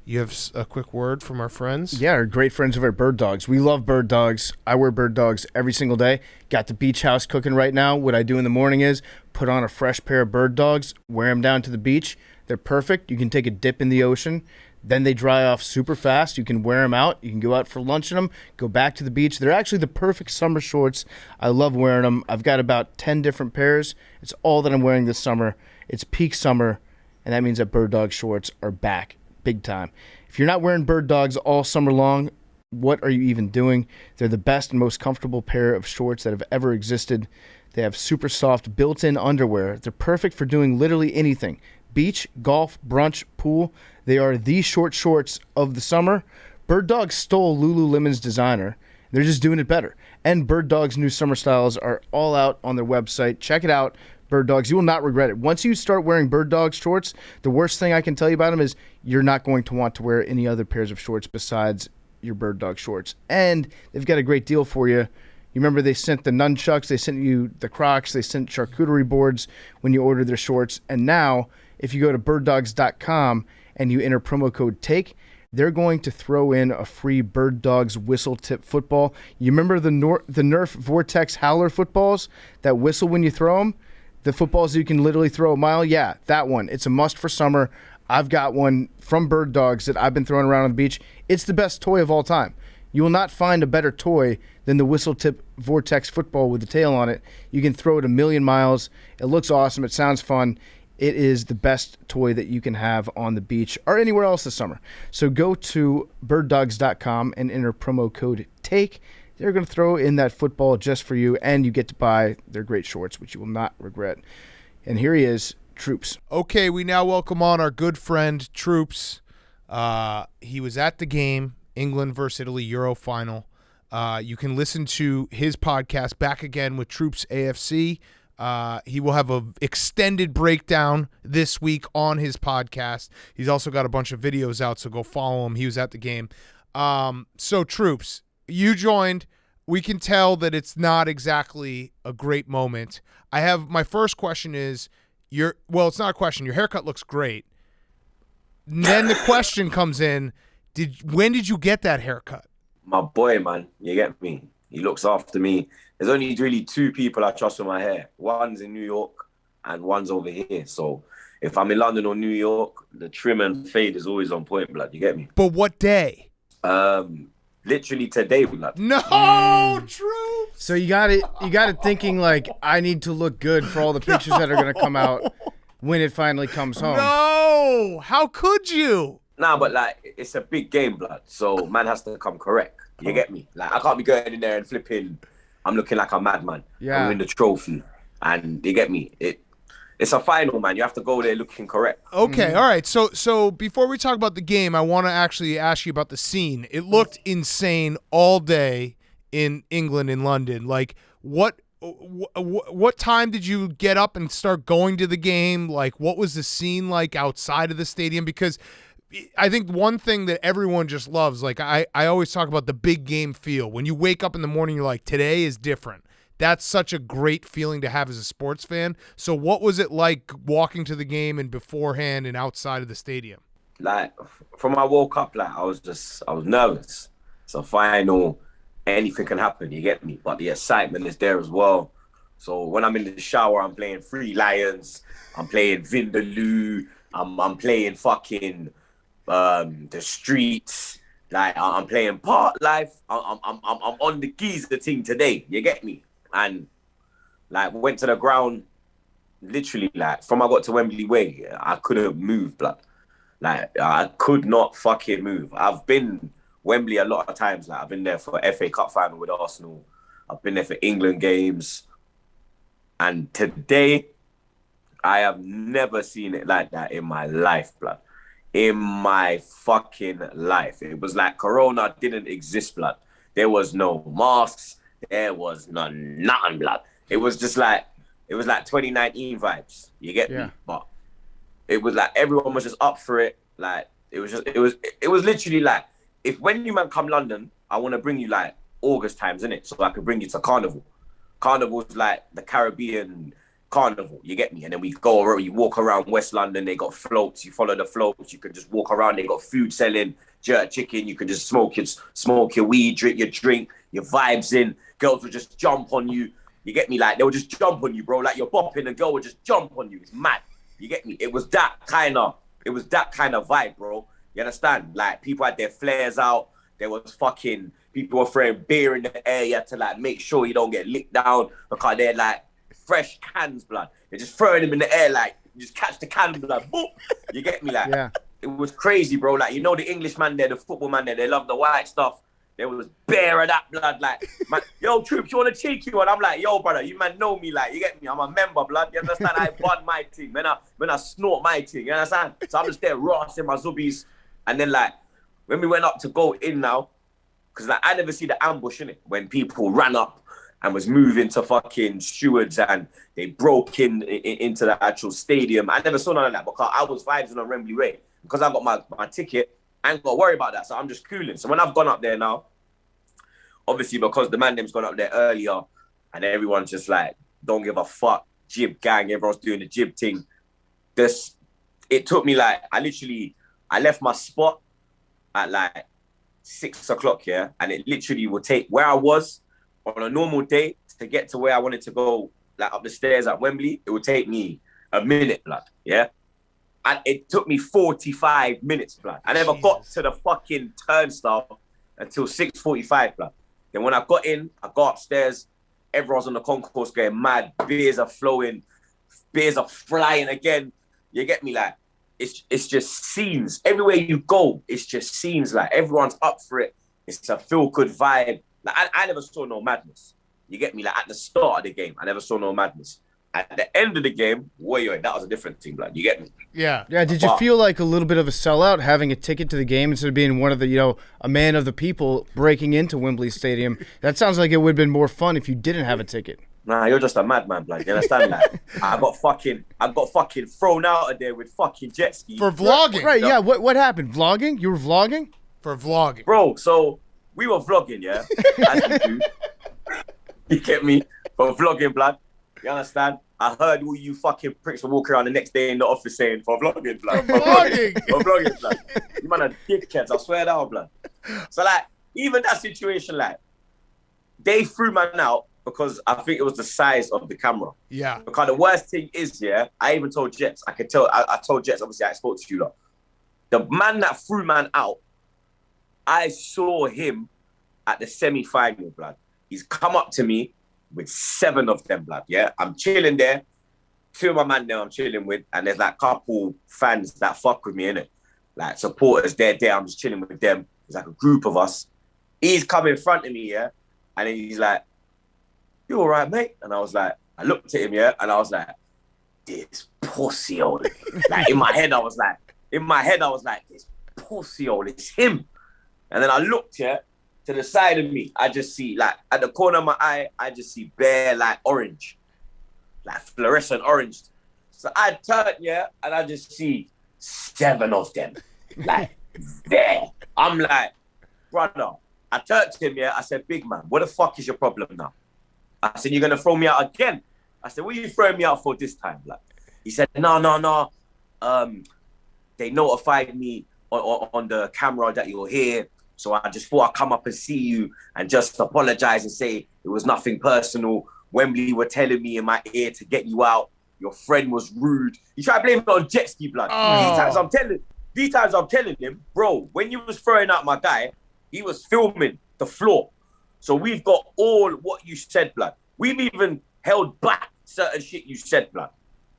You have a quick word from our friends? Yeah, our great friends over at Bird Dogs. We love Bird Dogs. I wear Bird Dogs every single day. Got the beach house cooking right now. What I do in the morning is put on a fresh pair of Bird Dogs, wear them down to the beach. They're perfect. You can take a dip in the ocean. Then they dry off super fast. You can wear them out. You can go out for lunch in them, go back to the beach. They're actually the perfect summer shorts. I love wearing them. I've got about 10 different pairs. It's all that I'm wearing this summer. It's peak summer, and that means that Bird Dog shorts are back. Big time. If you're not wearing Bird Dogs all summer long, what are you even doing? They're the best and most comfortable pair of shorts that have ever existed. They have super soft built-in underwear. They're perfect for doing literally anything. Beach, golf, brunch, pool. They are the short shorts of the summer. Bird Dogs stole Lululemon's designer. They're just doing it better. And Bird Dogs' new summer styles are all out on their website. Check it out. Bird Dogs, you will not regret it. Once you start wearing Bird Dogs shorts, the worst thing I can tell you about them is you're not going to want to wear any other pairs of shorts besides your Bird Dog shorts. And they've got a great deal for you. You remember they sent the nunchucks, they sent you the Crocs, they sent charcuterie boards when you ordered their shorts. And now, if you go to birddogs.com and you enter promo code TAKE, they're going to throw in a free Bird Dogs whistle tip football. You remember the Nerf Vortex Howler footballs that whistle when you throw them? The footballs you can literally throw a mile? Yeah, that one. It's a must for summer. I've got one from Bird Dogs that I've been throwing around on the beach. It's the best toy of all time. You will not find a better toy than the Whistle Tip Vortex football with the tail on it. You can throw it a million miles. It looks awesome. It sounds fun. It is the best toy that you can have on the beach or anywhere else this summer. So go to birddogs.com and enter promo code TAKE. They're going to throw in that football just for you, and you get to buy their great shorts, which you will not regret. And here he is, Troopz. Okay, we now welcome on our good friend Troopz. He was at the game, England versus Italy Euro final. You can listen to his podcast, Back Again with Troopz AFC. He will have an extended breakdown this week on his podcast. He's also got a bunch of videos out, so go follow him. He was at the game. So, Troopz, you joined. We can tell that it's not exactly a great moment. My first question is, it's not a question. Your haircut looks great. And then the question comes in, when did you get that haircut? My boy, man, you get me? He looks after me. There's only really two people I trust with my hair. One's in New York and one's over here. So if I'm in London or New York, the trim and fade is always on point, blood. You get me? But what day? Literally today, blood. No, true. So you got it thinking like, I need to look good for all the pictures that are going to come out when it finally comes home. No, how could you? Nah, but like, it's a big game, blood. So man has to come correct. You get me? Like, I can't be going in there and flipping. I'm looking like a madman. Yeah. I'm in the trophy. And you get me? It's a final, man. You have to go there looking correct. Okay, all right. So before we talk about the game, I want to actually ask you about the scene. It looked insane all day in England, in London. Like, what time did you get up and start going to the game? Like, what was the scene like outside of the stadium? Because I think one thing that everyone just loves, like I always talk about the big game feel. When you wake up in the morning, you're like, today is different. That's such a great feeling to have as a sports fan. So what was it like walking to the game and beforehand and outside of the stadium? Like, from I woke up, like, I was nervous. It's a final. Anything can happen, you get me? But the excitement is there as well. So when I'm in the shower, I'm playing Three Lions. I'm playing Vindaloo. I'm playing fucking the streets. Like, I'm playing part life. I'm on the geezer thing today. You get me? And like, went to the ground. Literally, like, from I got to Wembley Way, I couldn't move, blood. Like, I could not fucking move. I've been Wembley a lot of times. Like, I've been there for FA Cup final with Arsenal. I've been there for England games. And today, I have never seen it like that in my life, blood. In my fucking life. It was like Corona didn't exist, blood. There was no masks. There was nothing, blood. It was just like, 2019 vibes. You get me? But it was like, everyone was just up for it. Like, it was literally like, if when you man come London, I want to bring you like August times, innit? So I could bring you to Carnival. Carnival's like the Caribbean carnival, you get me? And then we you walk around West London, they got floats, you follow the floats, you can just walk around, they got food selling, jerk chicken, you can just smoke your weed, drink your drink, your vibes in, girls will just jump on you, you get me? Like, they would just jump on you, bro, like you're bopping, a girl would just jump on you, it's mad, you get me? It was that kind of vibe, bro, you understand? Like, people had their flares out, there was fucking, people were throwing beer in the air, you had to like make sure you don't get licked down, because they're like, fresh cans, blood. They're just throwing them in the air, like, you just catch the can, blood. Boop. You get me? Like, yeah. It was crazy, bro. Like, you know the English man there, the football man there, they love the white stuff. There was bare of that, blood. Like, man, yo, Troopz, you want to cheeky one? I'm like, yo, brother, you man know me, like, you get me? I'm a member, blood. You understand? I bud my thing. When I snort my thing, you understand? So I'm just there rossing my zubbies. And then, like, when we went up to go in now, because, like, I never see the ambush, innit? When people ran up and was moving to fucking stewards and they broke into the actual stadium. I never saw none of that because I was vibing on Wembley Way. Because I got my ticket, I ain't got to worry about that. So I'm just cooling. So when I've gone up there now, obviously because the man them's gone up there earlier and everyone's just like, don't give a fuck, jib gang, everyone's doing the jib thing. It took me like, I left my spot at like 6 o'clock, yeah? And it literally would take where I was on a normal day to get to where I wanted to go, like up the stairs at Wembley, it would take me a minute, blood, yeah? And it took me 45 minutes, blood. I never got to the fucking turnstile until 6:45, blood. Then when I got in, I got upstairs, everyone's on the concourse getting mad, beers are flowing, beers are flying again. You get me? Like, it's just scenes. Everywhere you go, it's just scenes. Like, everyone's up for it. It's a feel-good vibe. Like, I never saw no madness. You get me? Like, at the start of the game, I never saw no madness. At the end of the game, that was a different thing, blood. You get me? Yeah. Yeah, did you feel like a little bit of a sellout having a ticket to the game instead of being one of the, a man of the people breaking into Wembley Stadium? That sounds like it would have been more fun if you didn't have a ticket. Nah, you're just a madman, blood. You understand that? I got fucking thrown out of there with fucking jet skis. For vlogging. Right, yeah. What happened? Vlogging? You were vlogging? For vlogging. Bro, so we were vlogging, yeah? As you do. You get me? For vlogging, blood. You understand? I heard all you fucking pricks were walking around the next day in the office saying, for vlogging, blood. For vlogging, blood. You man are dickheads, I swear down, blood. So, like, even that situation, like, they threw man out because I think it was the size of the camera. Yeah. Because the worst thing is, yeah, I even told Jets, I told Jets, obviously, I spoke to you lot. The man that threw man out, I saw him at the semi-final, blood. He's come up to me with 7 of them, blood, yeah? I'm chilling there. 2 of my man there I'm chilling with, and there's like a couple fans that fuck with me, innit? Like supporters, they're there, I'm just chilling with them. There's like a group of us. He's come in front of me, yeah? And then he's like, you all right, mate? And I was like, I looked at him, yeah? And I was like, this pussy hole. Like in my head, I was like, this pussy hole, it's him. And then I looked, yeah? To the side of me, I just see, like, at the corner of my eye, I just see bare, like, orange. Like, fluorescent orange. So I turn, yeah, and I just see 7 of them. Like, there. I'm like, brother. I turned to him, yeah, I said, big man, what the fuck is your problem now? I said, you're going to throw me out again? I said, what are you throwing me out for this time? Like, he said, no. They notified me on the camera that you're here. So I just thought I'd come up and see you and just apologize and say it was nothing personal. Wembley were telling me in my ear to get you out. Your friend was rude. You try to blame it on jet ski, blood. Oh. These times I'm telling him, bro, when you was throwing out my guy, he was filming the floor. So we've got all what you said, blood. We've even held back certain shit you said, blood.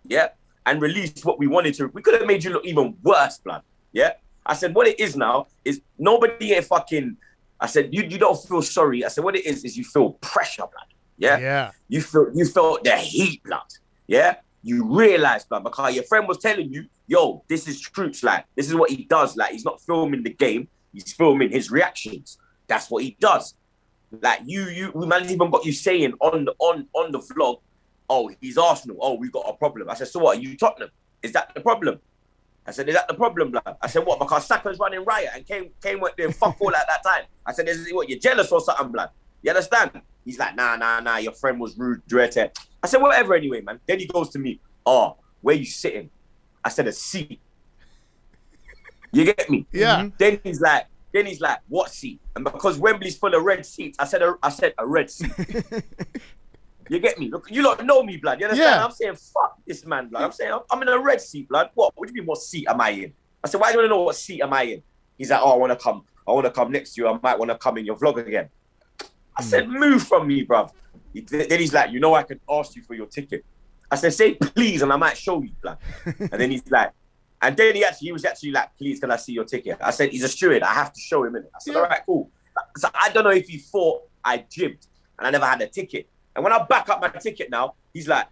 Yeah? And released what we wanted to. We could have made you look even worse, blood. Yeah? I said, what it is now is nobody ain't fucking... I said, you don't feel sorry. I said, what it is you feel pressure, blood. Yeah? Yeah. You felt the heat, blood. Yeah? You realize, blood, because your friend was telling you, yo, this is Troopz, like, this is what he does. Like, he's not filming the game. He's filming his reactions. That's what he does. Like, we man even got you saying on the vlog, oh, he's Arsenal. Oh, we got a problem. I said, so what? Are you Tottenham? Is that the problem? I said, is that the problem, blood? I said, what? Because Saka's running riot and came went there fuck all at that time. I said, is what, you're jealous or something, blood? You understand? He's like, nah, your friend was rude, Drete. I said, whatever anyway, man. Then he goes to me, oh, where you sitting? I said, a seat. You get me? Yeah. Then he's like, what seat? And because Wembley's full of red seats, I said a red seat. You get me? Look, you lot know me, blood. You understand? Yeah. I'm saying, fuck this man, blood. I'm saying, I'm in a red seat, blood. What do you mean, what seat am I in? I said, why do you want to know what seat am I in? He's like, oh, I want to come next to you. I might want to come in your vlog again. I said, move from me, bruv. Then he's like, I can ask you for your ticket. I said, say please, and I might show you, blood. And then he's like, and then he was actually like, please, can I see your ticket? I said, he's a steward. I have to show him in it. I said, all right, cool. So I don't know if he thought I gybbed and I never had a ticket. And when I back up my ticket now, he's like,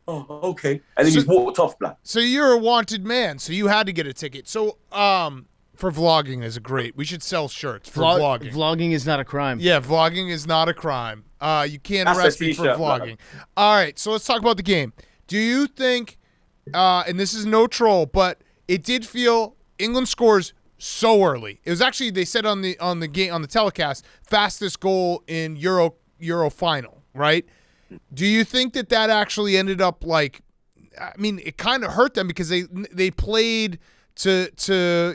oh, okay. And then he's walked off, blood. So you're a wanted man, so you had to get a ticket. So for vlogging is great. We should sell shirts for vlogging. Vlogging is not a crime. Yeah, vlogging is not a crime. You can't arrest me for vlogging. All right, so let's talk about the game. Do you think, and this is no troll, but it did feel England scores so early. It was actually, they said on the game, on the telecast, fastest goal in Euro final. Right? Do you think that actually ended up like, I mean, it kind of hurt them because they played to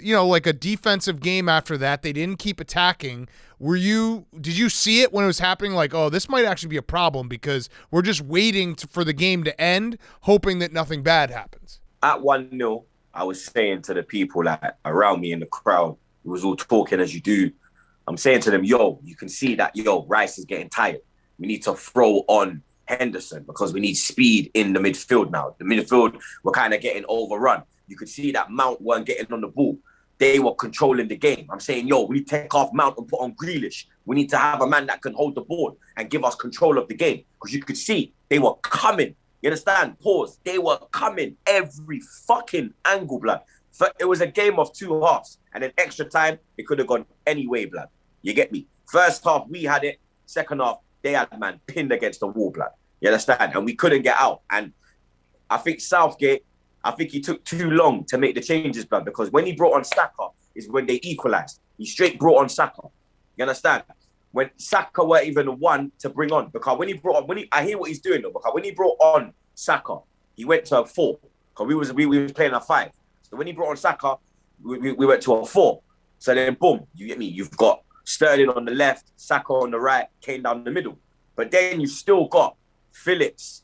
like a defensive game after that. They didn't keep attacking. Did you see it when it was happening? Like, oh, this might actually be a problem because we're just waiting for the game to end, hoping that nothing bad happens. At 1-0, I was saying to the people like around me in the crowd, it was all talking as you do. I'm saying to them, yo, you can see that, Rice is getting tired. We need to throw on Henderson because we need speed in the midfield now. The midfield, we're kind of getting overrun. You could see that Mount weren't getting on the ball. They were controlling the game. I'm saying, we need to take off Mount and put on Grealish. We need to have a man that can hold the ball and give us control of the game because you could see they were coming You understand? Pause. They were coming every fucking angle, blood. It was a game of 2 halves. And then extra time, it could have gone any way, blood. You get me? First half, we had it. Second half, they had man pinned against the wall, blood. You understand? And we couldn't get out. And I think Southgate, he took too long to make the changes, blood, because when he brought on Saka is when they equalised. He straight brought on Saka. You understand? When Saka weren't even one to bring on, because when he brought on, I hear what he's doing though, because when he brought on Saka, he went to a 4, because we was playing a 5. So when he brought on Saka, we went to a 4. So then boom, you get me? You've got Sterling on the left, Saka on the right, Kane down the middle. But then you still got Phillips,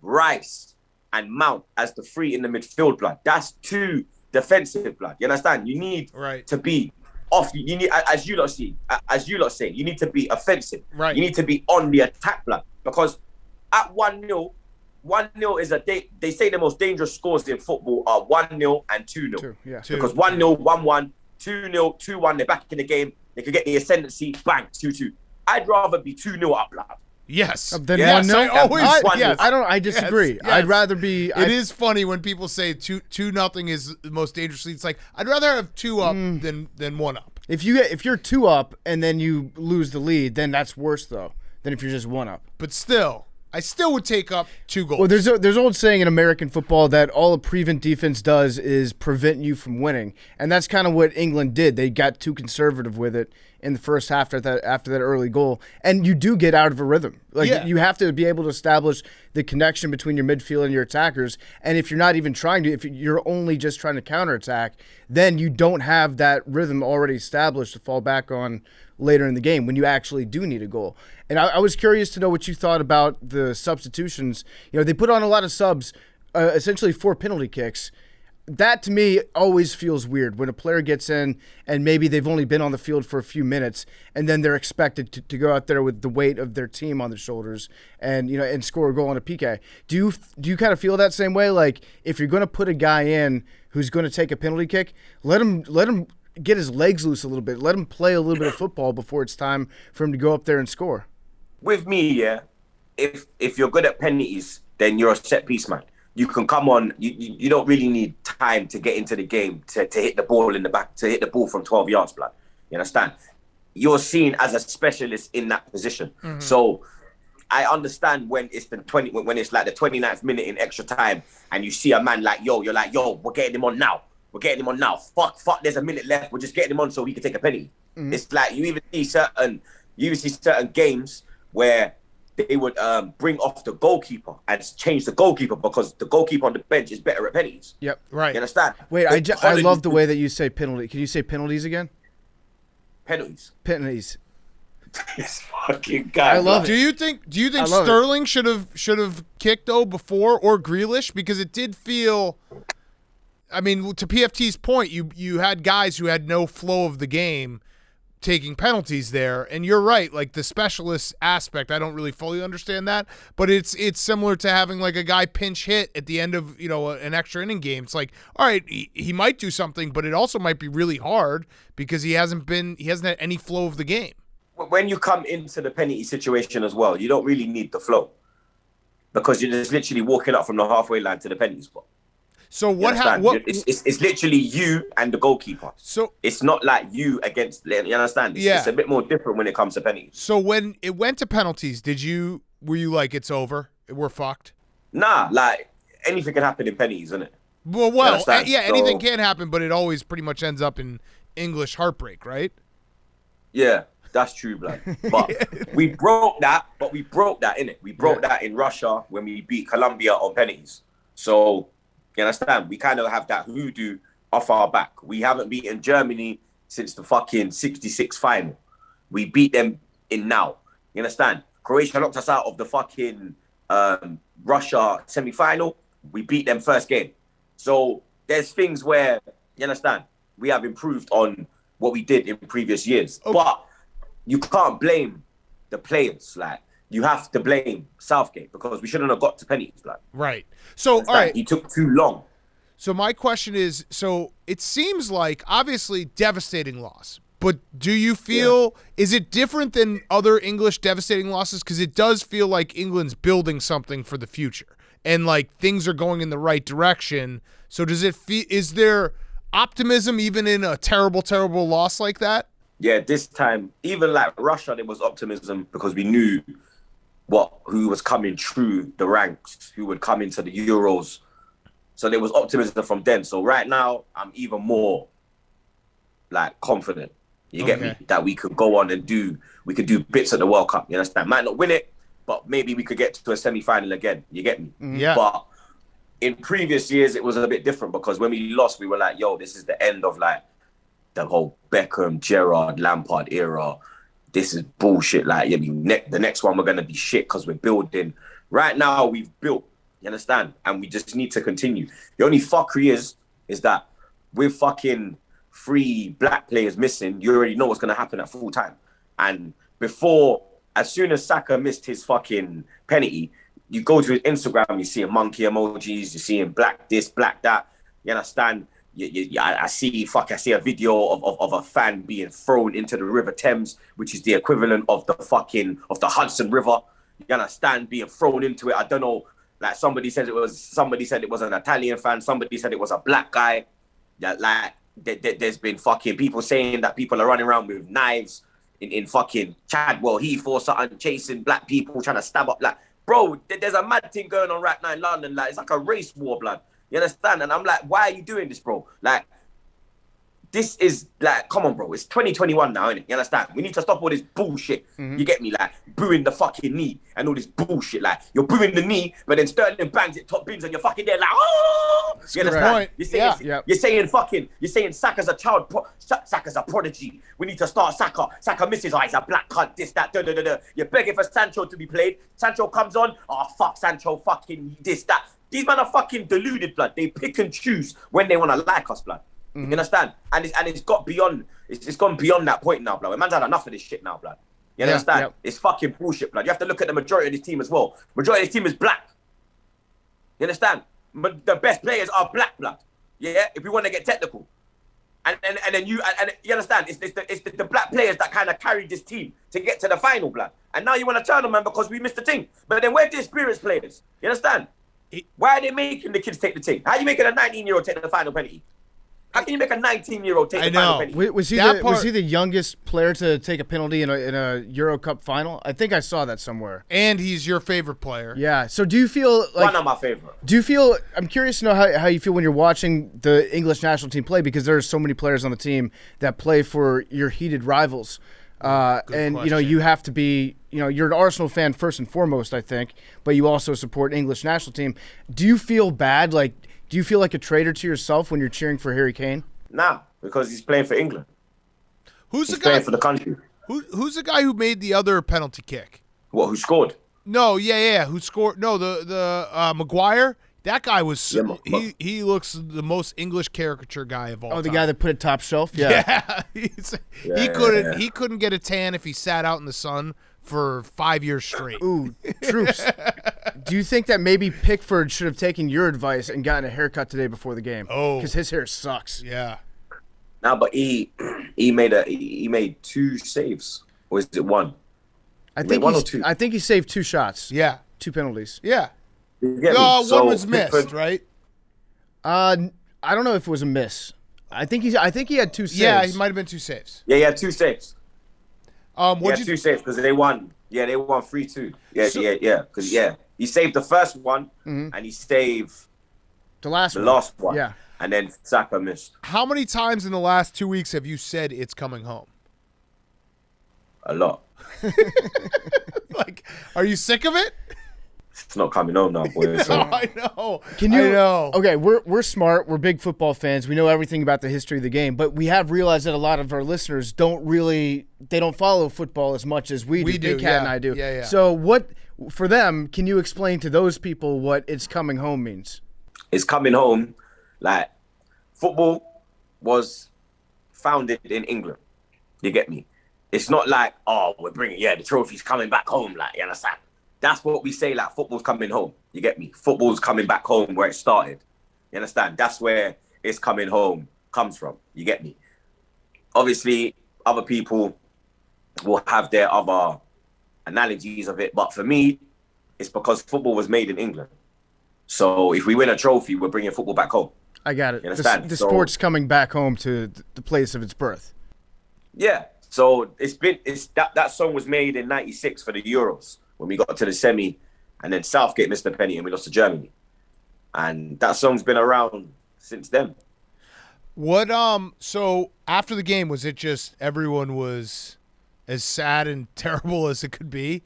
Rice, and Mount as the 3 in the midfield, blood. That's 2 defensive, blood. You understand? You need to be off. You need, as you lot say, you need to be offensive. Right. You need to be on the attack, blood. Because at 1-0, 1-0 is they say the most dangerous scores in football are 1-0 and 2-0. Because 1-0, 1-1, 2-0, 2-1, they're back in the game. They could get the ascendancy, bang, 2-2. I'd rather be 2-0 up, blood. Yes. Then 1-0. Yes. I disagree. Yes. I'd rather be. It is funny when people say 2-0 is the most dangerous lead. It's like I'd rather have 2 up than 1 up. If you're 2 up and then you lose the lead, then that's worse though than if you're just 1 up. But still, I still would take up 2 goals. Well, there's an old saying in American football that all a prevent defense does is prevent you from winning, and that's kind of what England did. They got too conservative with it in the first half after that early goal, and you do get out of a rhythm. You have to be able to establish the connection between your midfield and your attackers, and if you're not even trying to, if you're only just trying to counterattack, then you don't have that rhythm already established to fall back on later in the game when you actually do need a goal. And I was curious to know what you thought about the substitutions. You know, they put on a lot of subs, essentially 4 penalty kicks. That to me always feels weird when a player gets in and maybe they've only been on the field for a few minutes and then they're expected to go out there with the weight of their team on their shoulders and score a goal on a PK. Do you kind of feel that same way? Like if you're going to put a guy in who's going to take a penalty kick, let him get his legs loose a little bit. Let him play a little bit of football before it's time for him to go up there and score. With me, yeah, if you're good at penalties, then you're a set piece man. You can come on. You don't really need time to get into the game to hit the ball in the back, to hit the ball from 12 yards, blood. You understand? You're seen as a specialist in that position. Mm-hmm. So I understand when it's when it's like the 29th minute in extra time, and you see a man like you're like, we're getting him on now. We're getting him on now. Fuck, there's a minute left. We're just getting him on so he can take a penalty. Mm-hmm. It's like you even see certain games where they would bring off the goalkeeper and change the goalkeeper because the goalkeeper on the bench is better at penalties. Yep, right. You understand? Wait, I love the way that you say penalty. Can you say penalties again? Penalties. This fucking guy. I love it. Do you think Sterling should have kicked though before, or Grealish? Because it did feel. I mean, to PFT's point, you had guys who had no flow of the game taking penalties there, and you're right, like the specialist aspect, I don't really fully understand that, but it's similar to having like a guy pinch hit at the end of an extra inning game. It's like, all right, he might do something, but it also might be really hard because he hasn't had any flow of the game. When you come into the penalty situation as well, you don't really need the flow because you're just literally walking up from the halfway line to the penalty spot. So it's literally you and the goalkeeper. So it's not like you against. You understand? It's a bit more different when it comes to penalties. So when it went to penalties, were you like, it's over, we're fucked? Nah, like anything can happen in penalties, isn't it? Well, anything can happen, but it always pretty much ends up in English heartbreak, right? Yeah, that's true, blood. But we broke that. Innit? We broke that in Russia when we beat Colombia on penalties. So. You understand? We kind of have that hoodoo off our back. We haven't beaten Germany since the fucking 66 final. We beat them in now. You understand? Croatia knocked us out of the fucking Russia semi-final. We beat them first game. So there's things where, you understand, we have improved on what we did in previous years. Okay. But you can't blame the players. Like, you have to blame Southgate because we shouldn't have got to penalties. Like. Right. So, all right. He took too long. So my question is, so it seems like obviously devastating loss, but do you feel, is it different than other English devastating losses? Because it does feel like England's building something for the future. and like things are going in the right direction. So does it is there optimism even in a terrible, terrible loss like that? Yeah, this time, even like Russia, there was optimism because we knew who was coming through the ranks, who would come into the Euros. So there was optimism from then. So right now, I'm even more like confident. You get me? That we could go on and do bits at the World Cup. You understand? Might not win it, but maybe we could get to a semi-final again. You get me? Yeah. But in previous years, it was a bit different because when we lost, we were like, yo, this is the end of like the whole Beckham, Gerrard, Lampard era. This is bullshit. Like, the next one we're going to be shit because we're building. Right now, we've built. You understand? And we just need to continue. The only fuckery is that with fucking 3 black players missing, you already know what's going to happen at full time. And as soon as Saka missed his fucking penalty, you go to his Instagram, you see monkey emojis, you see him black this, black that. You understand? I see a video of a fan being thrown into the River Thames, which is the equivalent of the Hudson River. You understand? Being thrown into it. I don't know. Like somebody said it was an Italian fan. Somebody said it was a black guy. Yeah, like there's been fucking people saying that people are running around with knives in fucking Chadwell Heath or something, chasing black people, trying to stab up. Like, bro, there's a mad thing going on right now in London. Like, it's like a race war, blood. You understand? And I'm like, why are you doing this, bro? Like, this is like, come on, bro. It's 2021 now, innit? You understand? We need to stop all this bullshit. You get me? Like, booing the fucking knee and all this bullshit. Like, you're booing the knee, but then Sterling bangs it top bins and you're fucking there like, oh! You understand? You're saying Saka's a Saka's a prodigy. We need to start Saka. Saka misses, he's a black cunt, this, that, da. You're begging for Sancho to be played. Sancho comes on, oh, fuck Sancho, fucking this, that. These men are fucking deluded, blood. They pick and choose when they want to like us, blood. You understand? And it's gone beyond that point now, blood. Man's had enough of this shit now, blood. You understand? Yep. It's fucking bullshit, blood. You have to look at the majority of this team as well. Majority of this team is black. You understand? But the best players are black, blood. Yeah, if we want to get technical. And then you understand? It's the black players that kind of carried this team to get to the final, blood. And now you want to turn them, man, because we missed the team. But then where's the experienced players? You understand? Why are they making the kids take the team? How are you making a 19-year-old take the final penalty? How can you make a 19-year-old take the final penalty? Was he the youngest player to take a penalty in a Euro Cup final? I think I saw that somewhere. And he's your favorite player. Yeah. So do you feel like one of my favorite? I'm curious to know how you feel when you're watching the English national team play, because there are so many players on the team that play for your heated rivals. And question. You have to be, you're an Arsenal fan first and foremost, I think, but you also support English national team. Do you feel bad? Like, do you feel like a traitor to yourself when you're cheering for Harry Kane? Nah, because he's playing for England. He's playing for the country. Who's the guy who made the other penalty kick? What? Who scored? No, yeah. Who scored? No, the Maguire. That guy was he looks the most English caricature guy of all time. Oh, the guy that put it top shelf? Yeah. He couldn't get a tan if he sat out in the sun for 5 years straight. Ooh, Troopz. Do you think that maybe Pickford should have taken your advice and gotten a haircut today before the game? Oh. Because his hair sucks. Yeah. No, but he made 2 saves. Or is it 1? I think he saved 2 shots. Yeah. 2 penalties. Yeah. No, one was missed, right? I don't know if it was a miss. I think he had 2 saves. Yeah, he might have been 2 saves. Yeah, he had 2 saves. He had 2 saves because they won. Yeah, they won 3-2. Yeah. Because he saved the first one and he saved the last one. Yeah, and then Saka missed. How many times in the last 2 weeks have you said it's coming home? A lot. Like, are you sick of it? It's not coming home now, boy. So. I know. I know. Okay, Okay, we're smart. We're big football fans. We know everything about the history of the game, but we have realized that a lot of our listeners don't follow football as much as we do. Big Cat and I do. Yeah. So what, for them, can you explain to those people what it's coming home means? It's coming home, like, football was founded in England. You get me? It's not like, oh, we're bringing, the trophy's coming back home, like, you understand? That's what we say, like, football's coming home. You get me? Football's coming back home where it started. You understand? That's where it's coming home comes from. You get me? Obviously, other people will have their other analogies of it. But for me, it's because football was made in England. So if we win a trophy, we're bringing football back home. I got it. You understand? The sport's coming back home to the place of its birth. Yeah. So that song was made in '96 for the Euros when we got to the semi, and then Southgate missed the penalty and we lost to Germany. And that song's been around since then. What so after the game, was it just everyone was as sad and terrible as it could be?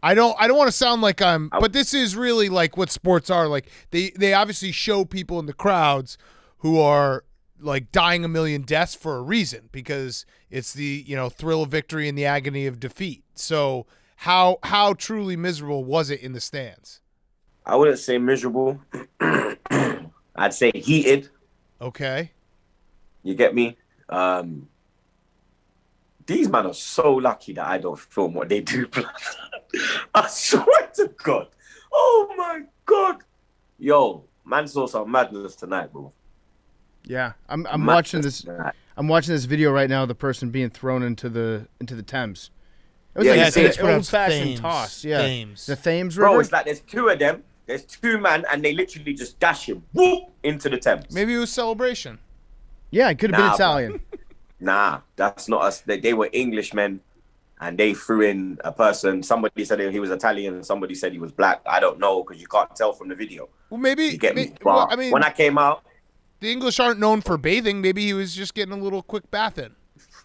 I don't want to sound like but this is really like what sports are. Like they obviously show people in the crowds who are like dying a million deaths for a reason, because it's the, thrill of victory and the agony of defeat. So how truly miserable was it in the stands? I wouldn't say miserable. I'd say heated. Okay. You get me? These men are so lucky that I don't film what they do. I swear to God. Oh my God. Yo, man saw some madness tonight, bro. Yeah, I'm watching this. I'm watching this video right now of the person being thrown into the Thames. It was it's an old-fashioned toss. Yeah, Thames. The Thames River. Bro, it's like there's two of them. There's two men, and they literally just dash him whoop into the Thames. Maybe it was celebration. Yeah, it could have been Italian. Nah, that's not us. They were Englishmen, and they threw in a person. Somebody said he was Italian, somebody said he was black. I don't know, because you can't tell from the video. Well, maybe. You get me? Well, But when I came out, the English aren't known for bathing. Maybe he was just getting a little quick bath in.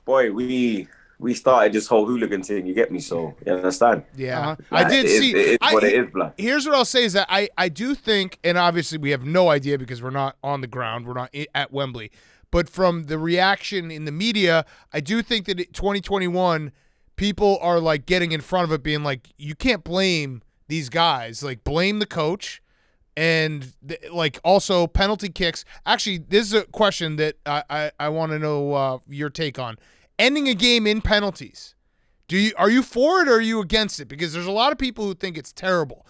boy, we started this whole hooligan thing. You get me? So you understand? Yeah, Like, I did see. It's what it is, blood. Here's what I'll say is that I do think, and obviously we have no idea because we're not on the ground, we're not at Wembley, but from the reaction in the media, I do think that 2021 people are like getting in front of it, being like, you can't blame these guys, like blame the coach. And like also penalty kicks. Actually, this is a question that I want to know your take on. Ending a game in penalties. Are you for it or are you against it? Because there's a lot of people who think it's terrible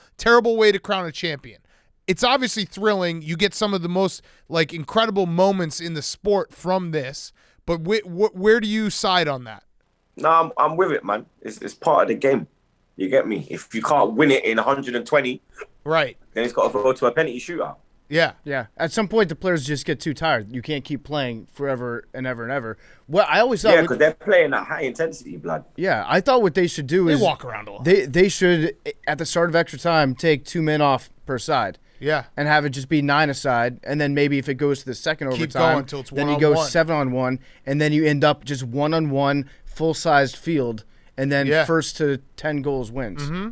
way to crown a champion. It's obviously thrilling. You get some of the most like incredible moments in the sport from this. But where do you side on that? No, I'm with it, man. It's part of the game. You get me? If you can't win it in 120, right, then it's got to go to a penalty shootout. Yeah. Yeah. At some point, the players just get too tired. You can't keep playing forever and ever and ever. Well, I always thought. Yeah, because they're playing at high intensity, blood. Yeah, I thought what they should do is they walk around a lot. They should, at the start of extra time, take 2 men off per side. Yeah. And have it just be 9 aside, and then maybe if it goes to the second keep overtime, going until it's then one you on go one. 7-on-1, and then you end up just 1-on-1, full-sized field, and then first to 10 goals wins. Mm-hmm.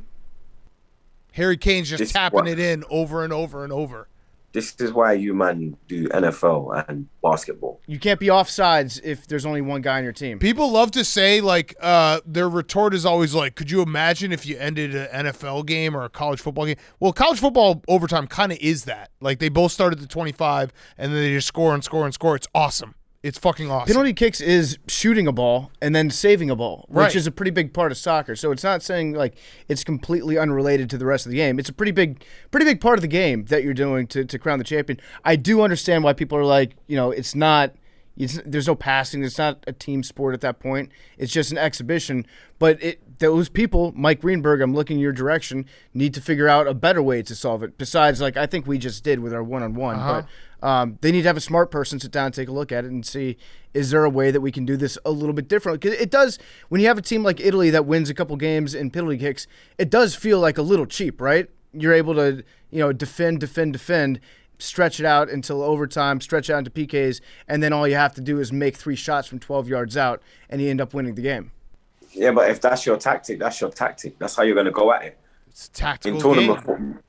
Harry Kane's just tapping it in over and over and over. This is why you man do NFL and basketball. You can't be offsides if there's only one guy on your team. People love to say, like, their retort is always like, could you imagine if you ended an NFL game or a college football game? Well, college football overtime kind of is that. Like, they both start at the 25, and then they just score and score and score. It's awesome. It's fucking awesome. Penalty kicks is shooting a ball and then saving a ball, which Right. is a pretty big part of soccer. So it's not saying like it's completely unrelated to the rest of the game. It's a pretty big part of the game that you're doing to crown the champion. I do understand why people are like, there's no passing. It's not a team sport at that point. It's just an exhibition. But those people, Mike Greenberg, I'm looking your direction, need to figure out a better way to solve it. Besides, like I think we just did with our one-on-one. But they need to have a smart person sit down and take a look at it and see, is there a way that we can do this a little bit different? Because it does, when you have a team like Italy that wins a couple games in penalty kicks, it does feel like a little cheap, right? You're able to, defend, stretch it out until overtime, stretch out into PKs, and then all you have to do is make 3 shots from 12 yards out, and you end up winning the game. Yeah, but if that's your tactic, that's your tactic. That's how you're going to go at it. It's a tactical in tournament game. football.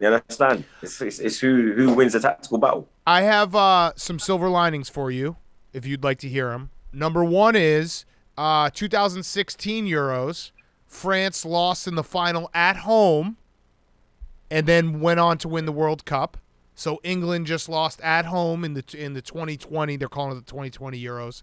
You understand? It's who wins the tactical battle. I have some silver linings for you, if you'd like to hear them. Number one is 2016 Euros. France lost in the final at home and then went on to win the World Cup. So England just lost at home in the 2020. They're calling it the 2020 Euros.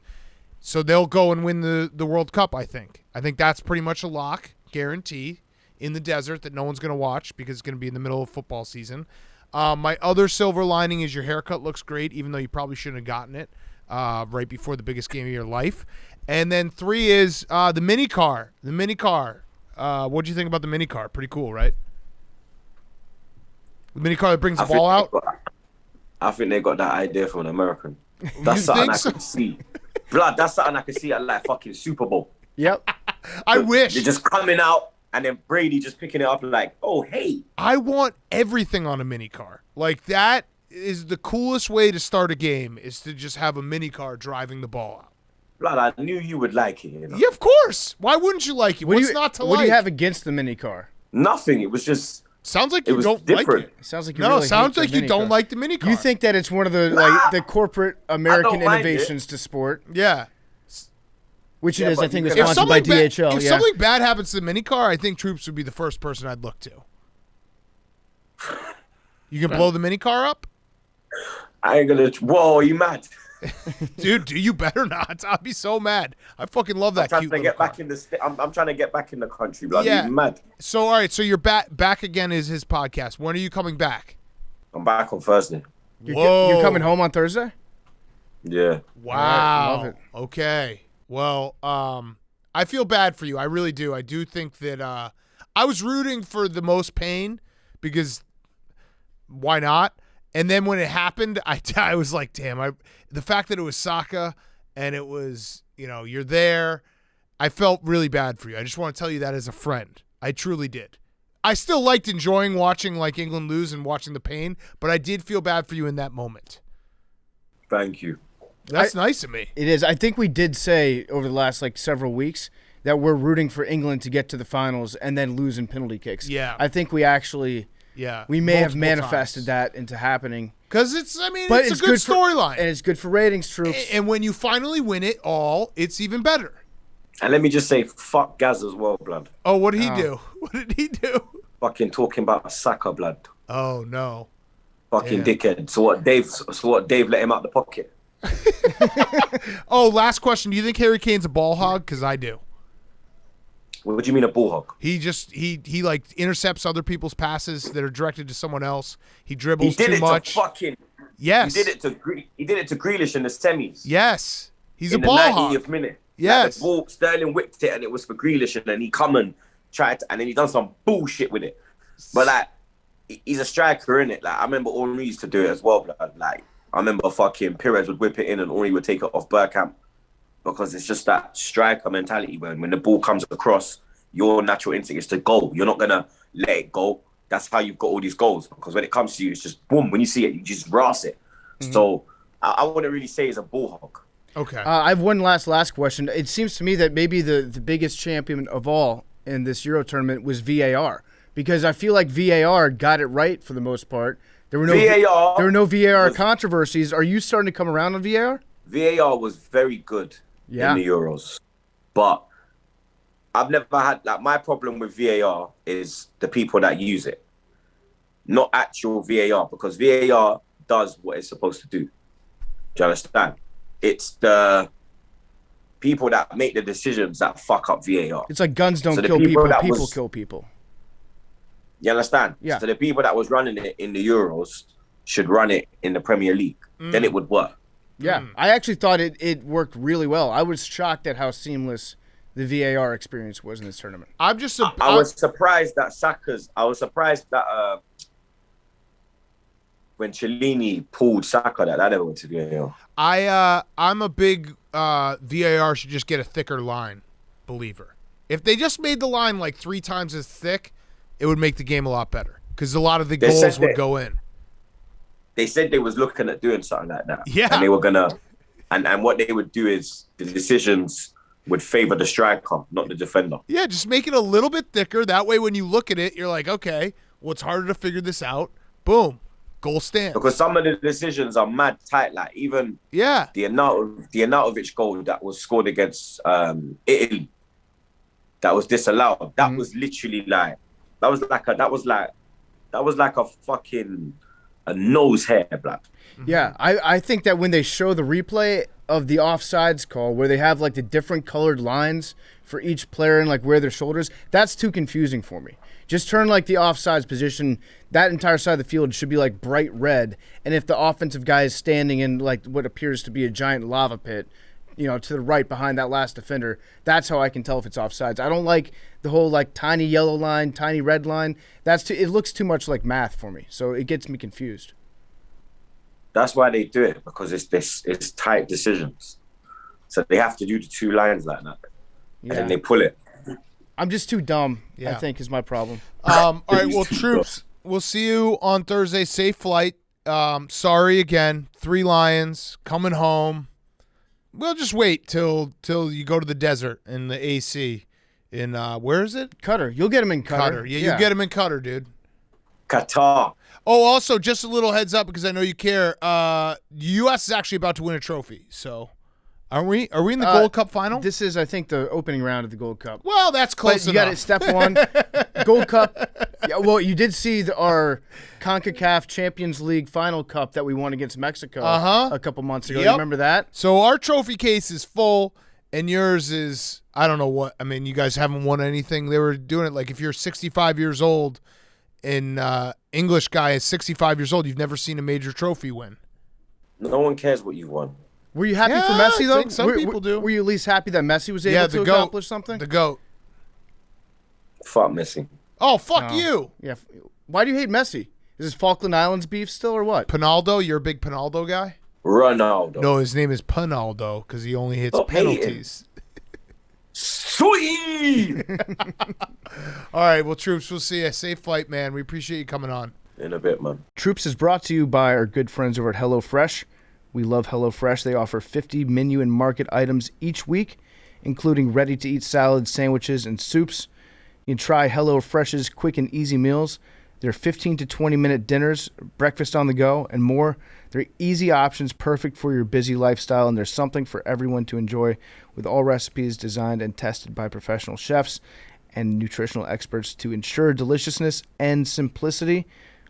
So they'll go and win the World Cup, I think. I think that's pretty much a lock, guarantee, in the desert that no one's going to watch because it's going to be in the middle of football season. My other silver lining is your haircut looks great, even though you probably shouldn't have gotten it right before the biggest game of your life. And then 3 is the mini car. The mini car. What do you think about the mini car? Pretty cool, right? The mini car that brings the ball out? I think they got that idea from an American. That's something I can see. Blood, that's something I can see at like fucking Super Bowl. Yep. I wish. They're just coming out and then Brady just picking it up like, oh, hey. I want everything on a mini car. Like, that is the coolest way to start a game, is to just have a mini car driving the ball out. Blood, I knew you would like it. You know? Yeah, of course. Why wouldn't you like it? What's not to like? What do you have against the mini car? Nothing. It was just... Sounds like you don't like it. Sounds like sounds like you don't like the mini car. You think that it's one of the corporate American innovations to sport? Yeah. Which it is, I think, was sponsored by DHL. If something bad happens to the mini car, I think Troopz would be the first person I'd look to. You can blow the mini car up? I ain't gonna... Whoa, you mad? Dude, you better not. I'd be so mad. I fucking love that cute little car. I'm trying to get back in the country, blood. Yeah. You mad? So, all right. So you're back again is his podcast. When are you coming back? I'm back on Thursday. You're coming home on Thursday? Yeah. Wow. Right, love it. Okay. Well, I feel bad for you. I really do. I do think that I was rooting for the most pain because why not? And then when it happened, I was like, damn, the fact that it was Saka and it was, you're there, I felt really bad for you. I just want to tell you that as a friend. I truly did. I still liked enjoying watching like England lose and watching the pain, but I did feel bad for you in that moment. Thank you. That's nice of me. It is. I think we did say over the last several weeks that we're rooting for England to get to the finals and then lose in penalty kicks. Yeah. I think we actually... Yeah, we may have manifested that into happening. Because it's a good storyline. And it's good for ratings, Troopz. And when you finally win it all, it's even better. And let me just say, fuck Gaz as well, blood. Oh, what did he do? What did he do? Fucking talking about Saka, blood. Oh, no. Fucking dickhead. So what Dave let him out the pocket? Oh, last question. Do you think Harry Kane's a ball hog? Because I do. What do you mean a bull hog? He just he intercepts other people's passes that are directed to someone else. He dribbles too much. Yes. He did it to Grealish in the semis. Yes. He's a ball hog. In the 90th minute. Yes. The ball, Sterling whipped it and it was for Grealish and then he come and tried to, and then he done some bullshit with it. But he's a striker, innit? Like I remember Henry used to do it as well. Like I remember fucking Pires would whip it in and Henry would take it off Bergkamp. Because it's just that striker mentality when the ball comes across, your natural instinct is to go. You're not going to let it go. That's how you've got all these goals. Because when it comes to you, it's just boom. When you see it, you just ras it. Mm-hmm. So I wouldn't really say it's a bull hog. Okay. I have one last question. It seems to me that maybe the biggest champion of all in this Euro tournament was VAR. Because I feel like VAR got it right for the most part. There were no VAR controversies. Are you starting to come around on VAR? VAR was very good. In the Euros. But I've never had, my problem with VAR is the people that use it. Not actual VAR, because VAR does what it's supposed to do. Do you understand? It's the people that make the decisions that fuck up VAR. It's like guns don't kill people, people kill people. You understand? Yeah. So the people that was running it in the Euros should run it in the Premier League. Then it would work. Yeah, I actually thought it worked really well. I was shocked at how seamless the VAR experience was in this tournament. I was surprised that that when Cellini pulled Saka, that never went to VAR. I'm a big VAR should just get a thicker line believer. If they just made the line 3 times as thick, it would make the game a lot better because a lot of the goals would go in. They said they was looking at doing something like that. Yeah. And they were gonna, and what they would do is the decisions would favor the striker, not the defender. Yeah, just make it a little bit thicker. That way, when you look at it, you're like, okay, well, it's harder to figure this out. Boom, goal stands. Because some of the decisions are mad tight. Like even the Arnautovic goal that was scored against Italy, that was disallowed. That was literally that was like a fucking a nose hair, blood. Yeah, I think that when they show the replay of the offsides call, where they have the different colored lines for each player and where their shoulders, that's too confusing for me. Just turn the offsides position. That entire side of the field should be bright red, and if the offensive guy is standing in what appears to be a giant lava pit, to the right behind that last defender. That's how I can tell if it's offsides. I don't like the whole tiny yellow line, tiny red line. It looks too much like math for me, so it gets me confused. That's why they do it, because it's tight decisions. So they have to do the 2 lines like that, and then they pull it. I'm just too dumb, I think, is my problem. All right, well, Troopz, we'll see you on Thursday. Safe flight. Sorry again. 3 Lions coming home. We'll just wait till you go to the desert in the AC. In where is it? Qatar. You'll get him in Qatar. Yeah, you'll get him in Qatar, dude. Qatar. Oh, also, just a little heads up because I know you care. The U.S. is actually about to win a trophy, so. Are we in the Gold Cup final? This is, I think, the opening round of the Gold Cup. Well, that's close enough. You got it, step 1. Gold Cup. Yeah, well, you did see our CONCACAF Champions League final cup that we won against Mexico a couple months ago. You remember that? So our trophy case is full, and yours is, I don't know what. I mean, you guys haven't won anything. They were doing it like if you're 65 years old and English guy is 65 years old, you've never seen a major trophy win. No one cares what you won. Were you happy for Messi, though? Some people do. Were you at least happy that Messi was able to accomplish something? The GOAT. Fuck Messi. Oh, fuck you. Yeah. Why do you hate Messi? Is this Falkland Islands beef still or what? Pinaldo? You're a big Pinaldo guy? Ronaldo. No, his name is Pinaldo because he only hits penalties. Sweet! All right, well, Troopz, we'll see you. Safe flight, man. We appreciate you coming on. In a bit, man. Troopz is brought to you by our good friends over at HelloFresh. We love HelloFresh. They offer 50 menu and market items each week, including ready-to-eat salads, sandwiches, and soups. You can try HelloFresh's quick and easy meals. They're 15 to 20-minute dinners, breakfast on the go, and more. They're easy options, perfect for your busy lifestyle, and there's something for everyone to enjoy, with all recipes designed and tested by professional chefs and nutritional experts to ensure deliciousness and simplicity.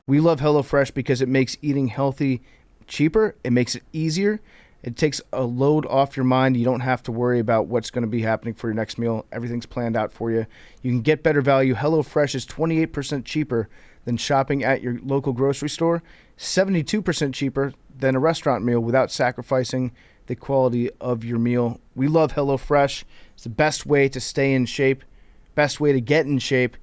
We love HelloFresh because it makes eating healthy cheaper. It makes it easier. It takes a load off your mind. You don't have to worry about what's going to be happening for your next meal. Everything's planned out for you. You can get better value. HelloFresh is 28% cheaper than shopping at your local grocery store, 72% cheaper than a restaurant meal without sacrificing the quality of your meal. We love HelloFresh. It's the best way to stay in shape, best way to get in shape.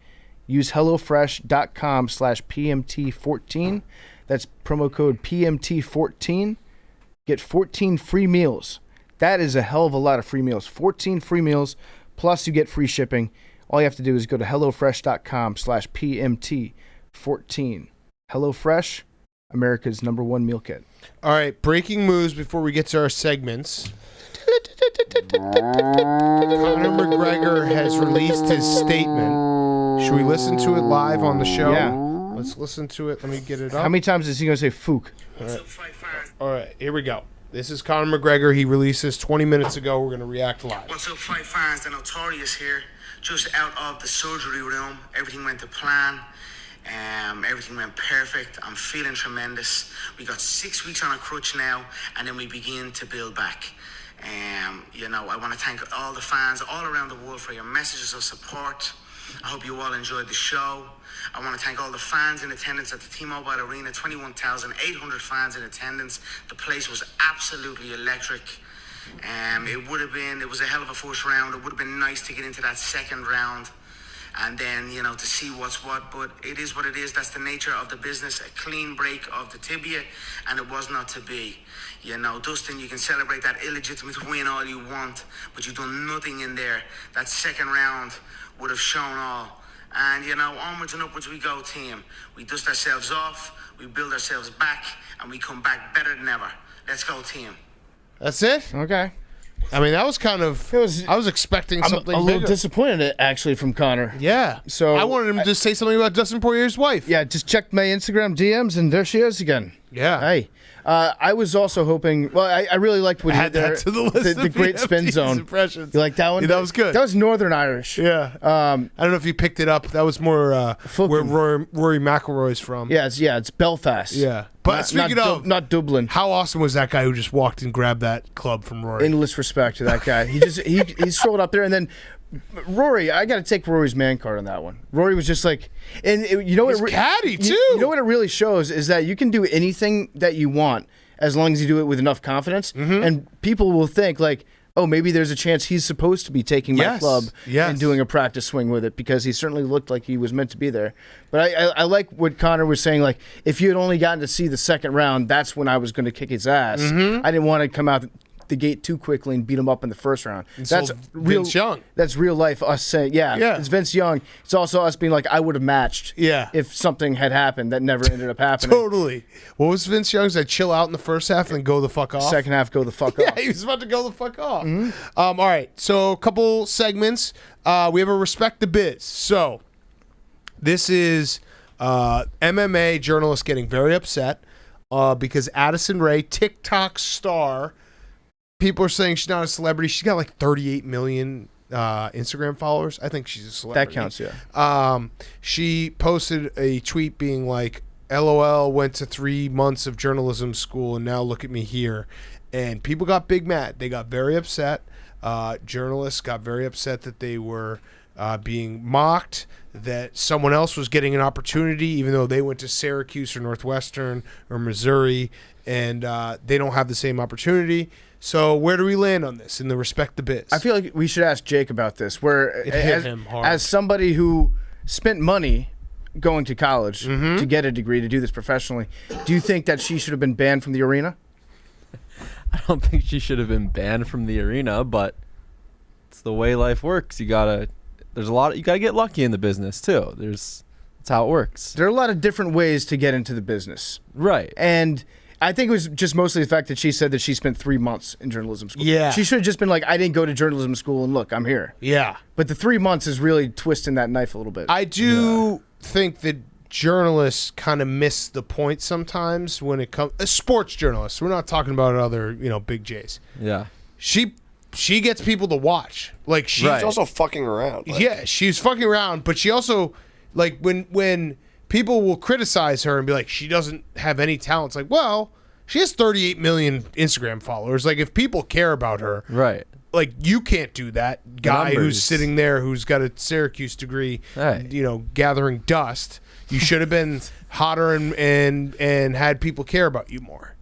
Use HelloFresh.com/PMT14. That's promo code PMT14. Get 14 free meals. That is a hell of a lot of free meals. 14 free meals, plus you get free shipping. All you have to do is go to HelloFresh.com/PMT14. HelloFresh, America's #1 meal kit. All right, breaking news before we get to our segments. Conor McGregor has released his statement. Should we listen to it live on the show? Yeah. Let's listen to it. Let me get it up. How many times is he going to say fook? All right, here we go. This is Conor McGregor. He released this 20 minutes ago. We're going to react live. What's up, fight fans? The Notorious here. Just out of the surgery room. Everything went to plan. Everything went perfect. I'm feeling tremendous. We got 6 weeks on a crutch now, and then we begin to build back. I want to thank all the fans all around the world for your messages of support. I hope you all enjoyed the show. I want to thank all the fans in attendance at the T-Mobile Arena, 21,800 fans in attendance. The place was absolutely electric. It was a hell of a first round. It would have been nice to get into that second round and then, to see what's what. But it is what it is. That's the nature of the business. A clean break of the tibia, and it was not to be. Dustin, you can celebrate that illegitimate win all you want, but you've done nothing in there. That second round would have shown all. And, onwards and upwards we go, team. We dust ourselves off, we build ourselves back, and we come back better than ever. Let's go, team. That's it? Okay. I mean, that was kind of. I was expecting something. I'm a little bigger. disappointed, actually, from Conor. Yeah. So I wanted him to say something about Dustin Poirier's wife. Yeah, just checked my Instagram DMs, and there she is again. Yeah. Hey. I was also hoping. Well, I really liked what he did there. To the list the great spin zone impressions. You like that one? Yeah, that was good. That was Northern Irish. Yeah. I don't know if you picked it up. That was more where Rory McIlroy's from. Yeah, it's Belfast. Yeah. But speaking of, not Dublin. How awesome was that guy who just walked and grabbed that club from Rory? Endless respect to that guy. He strolled up there, and then Rory, I got to take Rory's man card on that one. Rory was just like, and you know what? He's catty too. You know what it really shows is that you can do anything that you want as long as you do it with enough confidence, and people will think like, oh, maybe there's a chance he's supposed to be taking my club and doing a practice swing with it, because he certainly looked like he was meant to be there. But I like what Conor was saying. Like, if you had only gotten to see the second round, that's when I was going to kick his ass. I didn't want to come out the gate too quickly and beat him up in the first round. That's real Vince Young. That's real life us saying, it's Vince Young. It's also us being like, I would have matched if something had happened that never ended up happening. Totally. What was Vince Young's? That chill out in the first half and then go the fuck off? Second half, go the fuck off. Yeah, he was about to go the fuck off. All right, so a couple segments. We have a Respect the Biz. So this is MMA journalists getting very upset because Addison Rae, TikTok star, people are saying she's not a celebrity. She's got like 38 million Instagram followers. I think she's a celebrity. That counts, yeah. She posted a tweet being like, LOL, went to 3 months of journalism school and now look at me here. And people got big mad. They got very upset. Journalists got very upset that they were being mocked, that someone else was getting an opportunity even though they went to Syracuse or Northwestern or Missouri, and they don't have the same opportunity. So where do we land on this in the Respect the Biz? I feel like we should ask Jake about this. Where it hit him hard. As somebody who spent money going to college to get a degree to do this professionally, do you think that she should have been banned from the arena? I don't think she should have been banned from the arena, but it's the way life works. You gotta get lucky in the business too. That's how it works. There are a lot of different ways to get into the business. Right. And I think it was just mostly the fact that she said that she spent 3 months in journalism school. Yeah. She should have just been like, I didn't go to journalism school and look, I'm here. Yeah. But the 3 months is really twisting that knife a little bit. I do think that journalists kind of miss the point sometimes when it comes sports journalists. We're not talking about other, big J's. Yeah. She gets people to watch. Like she's also fucking around. Yeah, she's fucking around, but she also like when people will criticize her and be like, she doesn't have any talent. It's like, well, she has 38 million Instagram followers. Like, if people care about her, right? Like, you can't do that. Guy who's sitting there who's got a Syracuse degree, gathering dust. You should have been hotter and had people care about you more.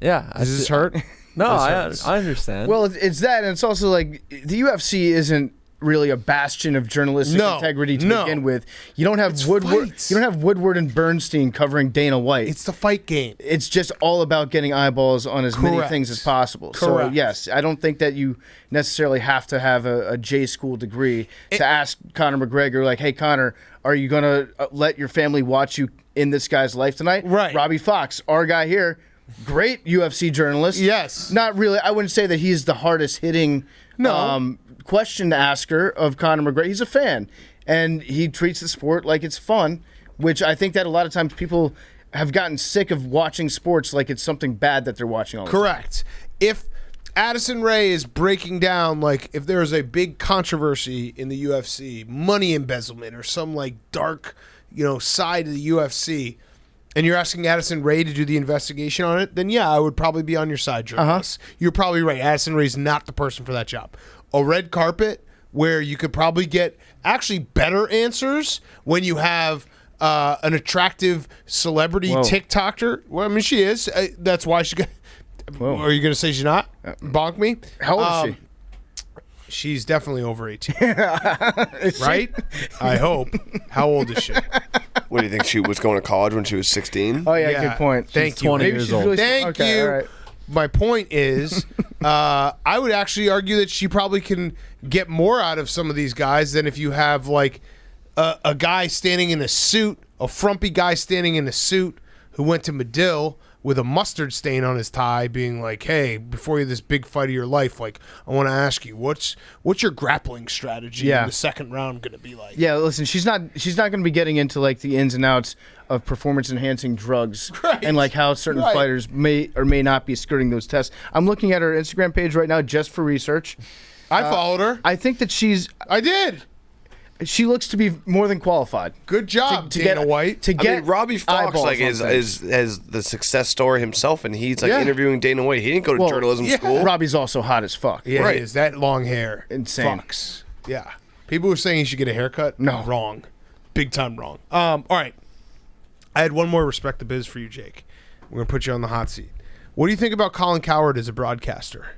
Yeah. Does this hurt? No, I understand. Well, it's that, and it's also like the UFC isn't really a bastion of journalistic integrity to begin with. You don't have Woodward. You don't have Woodward and Bernstein covering Dana White. It's the fight game. It's just all about getting eyeballs on as many things as possible. So yes, I don't think that you necessarily have to have a J school degree to ask Conor McGregor, like, hey Conor, are you gonna let your family watch you in this guy's life tonight? Right. Robbie Fox, our guy here, great UFC journalist. Yes. Not really. I wouldn't say that he's the hardest hitting. Question asker of Conor McGregor. He's a fan, and he treats the sport like it's fun, which I think that a lot of times people have gotten sick of watching sports like it's something bad that they're watching all the time. Correct. If Addison Rae is breaking down, like, if there is a big controversy in the UFC, money embezzlement or some like dark, side of the UFC, and you're asking Addison Rae to do the investigation on it, then yeah, I would probably be on your side, journalists. You're probably right. Addison Rae's not the person for that job. A red carpet where you could probably get actually better answers when you have an attractive celebrity TikToker. Well, I mean, she is. That's why she got. Are you going to say she's not? Bonk me. How old is she? She's definitely over 18. Right? I hope. How old is she? What do you think? She was going to college when she was 16? Oh, yeah, good point. Thank you. 20 years old. Really Thank you. All right. My point is, I would actually argue that she probably can get more out of some of these guys than if you have like a guy standing in a suit, a frumpy guy standing in a suit who went to Medill with a mustard stain on his tie, being like, "Hey, before you have this big fight of your life, like, I want to ask you, what's your grappling strategy in the second round going to be like?" Yeah, listen, she's not going to be getting into like the ins and outs of performance enhancing drugs and like how certain fighters may or may not be skirting those tests. I'm looking at her Instagram page right now just for research. I followed her. I think that I did. She looks to be more than qualified. Good job, Dana White. Robbie Fox is the success story himself, and he's like interviewing Dana White. He didn't go to journalism school. Robbie's also hot as fuck. Yeah, he is. That long hair. Insane. Fox. Yeah. People were saying he should get a haircut. No. Wrong. Big time wrong. All right. I had one more Respect the Biz for you, Jake. We're going to put you on the hot seat. What do you think about Colin Cowherd as a broadcaster?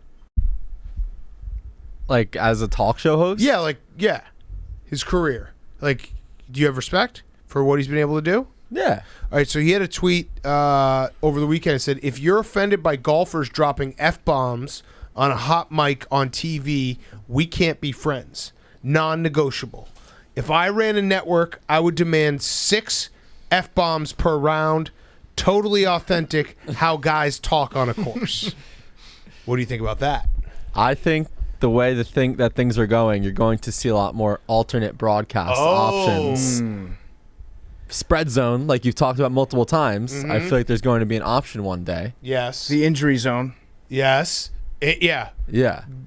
Like as a talk show host? Yeah, his career. Like, do you have respect for what he's been able to do? Yeah. All right, so he had a tweet over the weekend that said, if you're offended by golfers dropping F-bombs on a hot mic on TV, we can't be friends. Non-negotiable. If I ran a network, I would demand 6 F-bombs per round. Totally authentic how guys talk on a course. What do you think about that? I think the way that things are going, you're going to see a lot more alternate broadcast options. Spread zone, like you've talked about multiple times. I feel like there's going to be an option one day. Yes. The injury zone. Yes. Yeah.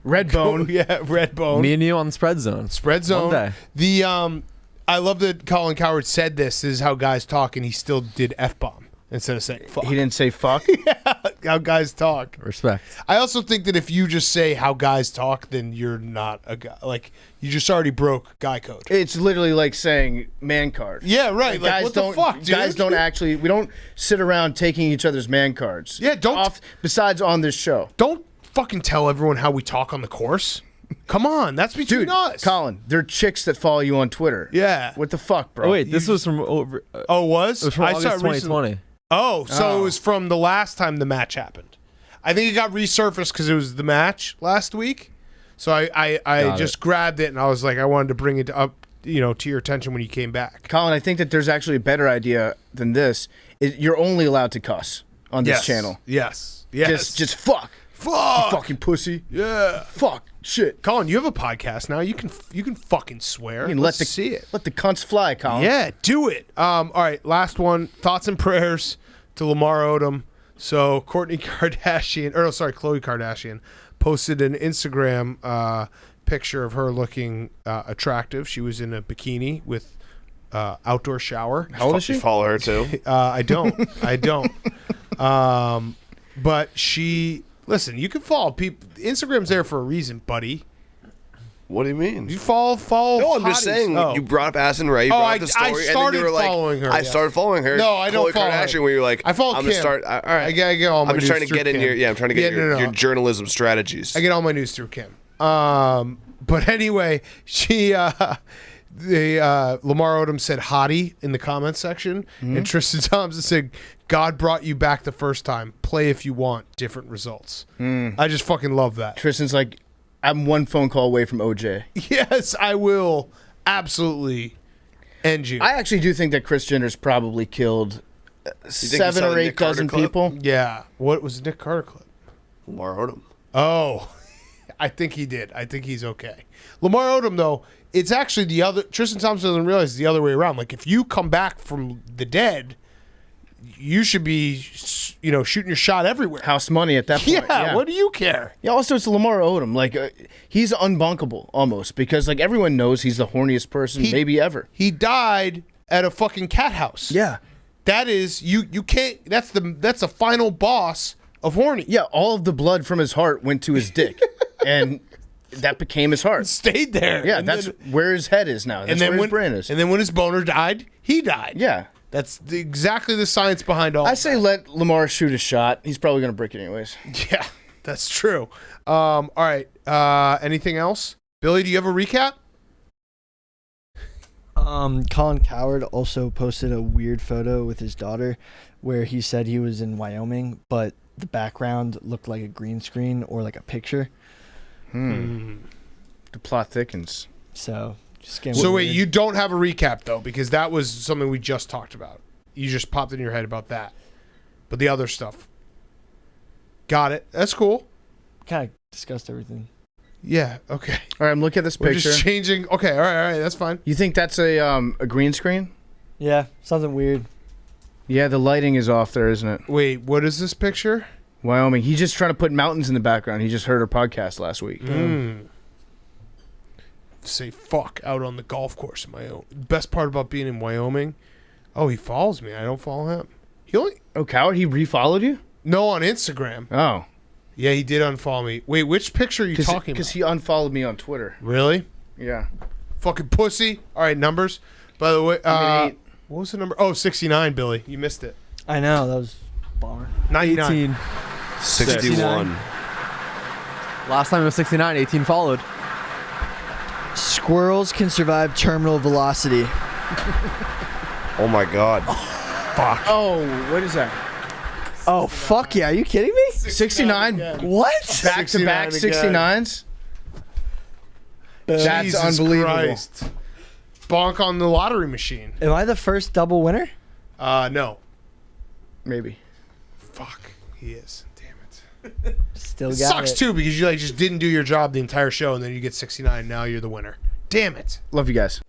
Red bone. Red bone. Me and you on the spread zone. Spread zone. One day. I love that Colin Cowherd said this is how guys talk, and he still did F-bomb instead of saying fuck. He didn't say fuck? Yeah, how guys talk. Respect. I also think that if you just say how guys talk, then you're not a guy. Like, you just already broke guy code. It's literally like saying man card. Yeah, right. Like, guys what the fuck, dude? Guys don't actually, we don't sit around taking each other's man cards. Yeah, don't. Besides on this show. Don't fucking tell everyone how we talk on the course. Come on, that's between us. Colin, there are chicks that follow you on Twitter. Yeah. What the fuck, bro? Oh, wait, this was from over. It was? It was from August saw it 2020. recently. Oh, so it was from the last time the match happened. I think it got resurfaced because it was the match last week. So I just grabbed it and I was like, I wanted to bring it up, to your attention when you came back. Colin, I think that there's actually a better idea than this. You're only allowed to cuss on this channel. Yes. Just fuck. Fuck. You fucking pussy. Yeah. Fuck. Shit. Colin, you have a podcast now. You can fucking swear. Let's see it. Let the cunts fly, Colin. Yeah, do it. All right, last one. Thoughts and prayers to Lamar Odom. So Khloe Kardashian posted an Instagram picture of her looking attractive. She was in a bikini with outdoor shower. How old is she? Follow her too. I don't. But she. Listen, you can follow people. Instagram's there for a reason, buddy. What do you mean? You follow. No, I'm just saying. You brought up Addison Rae. You brought up the story, I started and then you were like, following her. I started following her. No, I don't Khloe follow Kardashian, her. where you're like, I follow I'm Kim. gonna start. All right, I get all my I'm just news trying to through get in Kim. your. Yeah, I'm trying to get your journalism strategies. I get all my news through Kim. But anyway, Lamar Odom said hottie in the comments section, and Tristan Thompson said, God brought you back the first time. Play if you want. Different results. I just fucking love that. Tristan's like, I'm one phone call away from OJ. Yes, I will absolutely end you. I actually do think that Kris Jenner's probably killed 7 or 8 dozen people. Yeah. What was the Nick Carter clip? Lamar Odom. Oh, I think he did. I think he's okay. Lamar Odom, though, it's actually the other. Tristan Thompson doesn't realize it's the other way around. Like, if you come back from the dead, you should be, shooting your shot everywhere. House money at that point. Yeah, what do you care? Yeah, also, it's Lamar Odom. Like, he's unbunkable almost because, like, everyone knows he's the horniest person maybe ever. He died at a fucking cat house. Yeah. That is, you can't, that's the final boss of horny. Yeah, all of the blood from his heart went to his dick. And that became his heart. Stayed there. Yeah, that's where his head is now. That's where his brain is. And then when his boner died, he died. Yeah. That's exactly the science behind all I say let Lamar shoot a shot. He's probably going to break it anyways. Yeah, that's true. All right. Anything else? Billy, do you have a recap? Colin Cowherd also posted a weird photo with his daughter where he said he was in Wyoming, but the background looked like a green screen or like a picture. The plot thickens. So wait, you don't have a recap though, because that was something we just talked about. You just popped in your head about that, but the other stuff. Got it. That's cool. Kind of discussed everything. Yeah. Okay. All right, I'm looking at this We're picture. just changing. Okay. All right. That's fine. You think that's a green screen? Yeah, something weird. Yeah, the lighting is off there, isn't it? Wait, what is this picture? Wyoming. He's just trying to put mountains in the background. He just heard our podcast last week. Say fuck out on the golf course in Wyoming. Best part about being in Wyoming, he follows me. I don't follow him. Oh, Coward, he refollowed you? No, on Instagram. Oh. Yeah, he did unfollow me. Wait, which picture are you talking about? Because he unfollowed me on Twitter. Really? Yeah. Fucking pussy. All right, numbers. By the way, 8. What was the number? Oh, 69, Billy. You missed it. I know, that was a bummer. 99. 61. Last time it was 69. 18 followed. Squirrels can survive terminal velocity. Oh my God. Oh, what is that? Oh, fuck yeah. Are you kidding me? 69. What? Back-to-back 69s? That's Jesus unbelievable. Christ. Bonk on the lottery machine. Am I the first double winner? No. Maybe. Fuck. He is. Damn it. Still It got sucks it. too because you just didn't do your job the entire show and then you get 69 and now you're the winner. Damn it. Love you guys.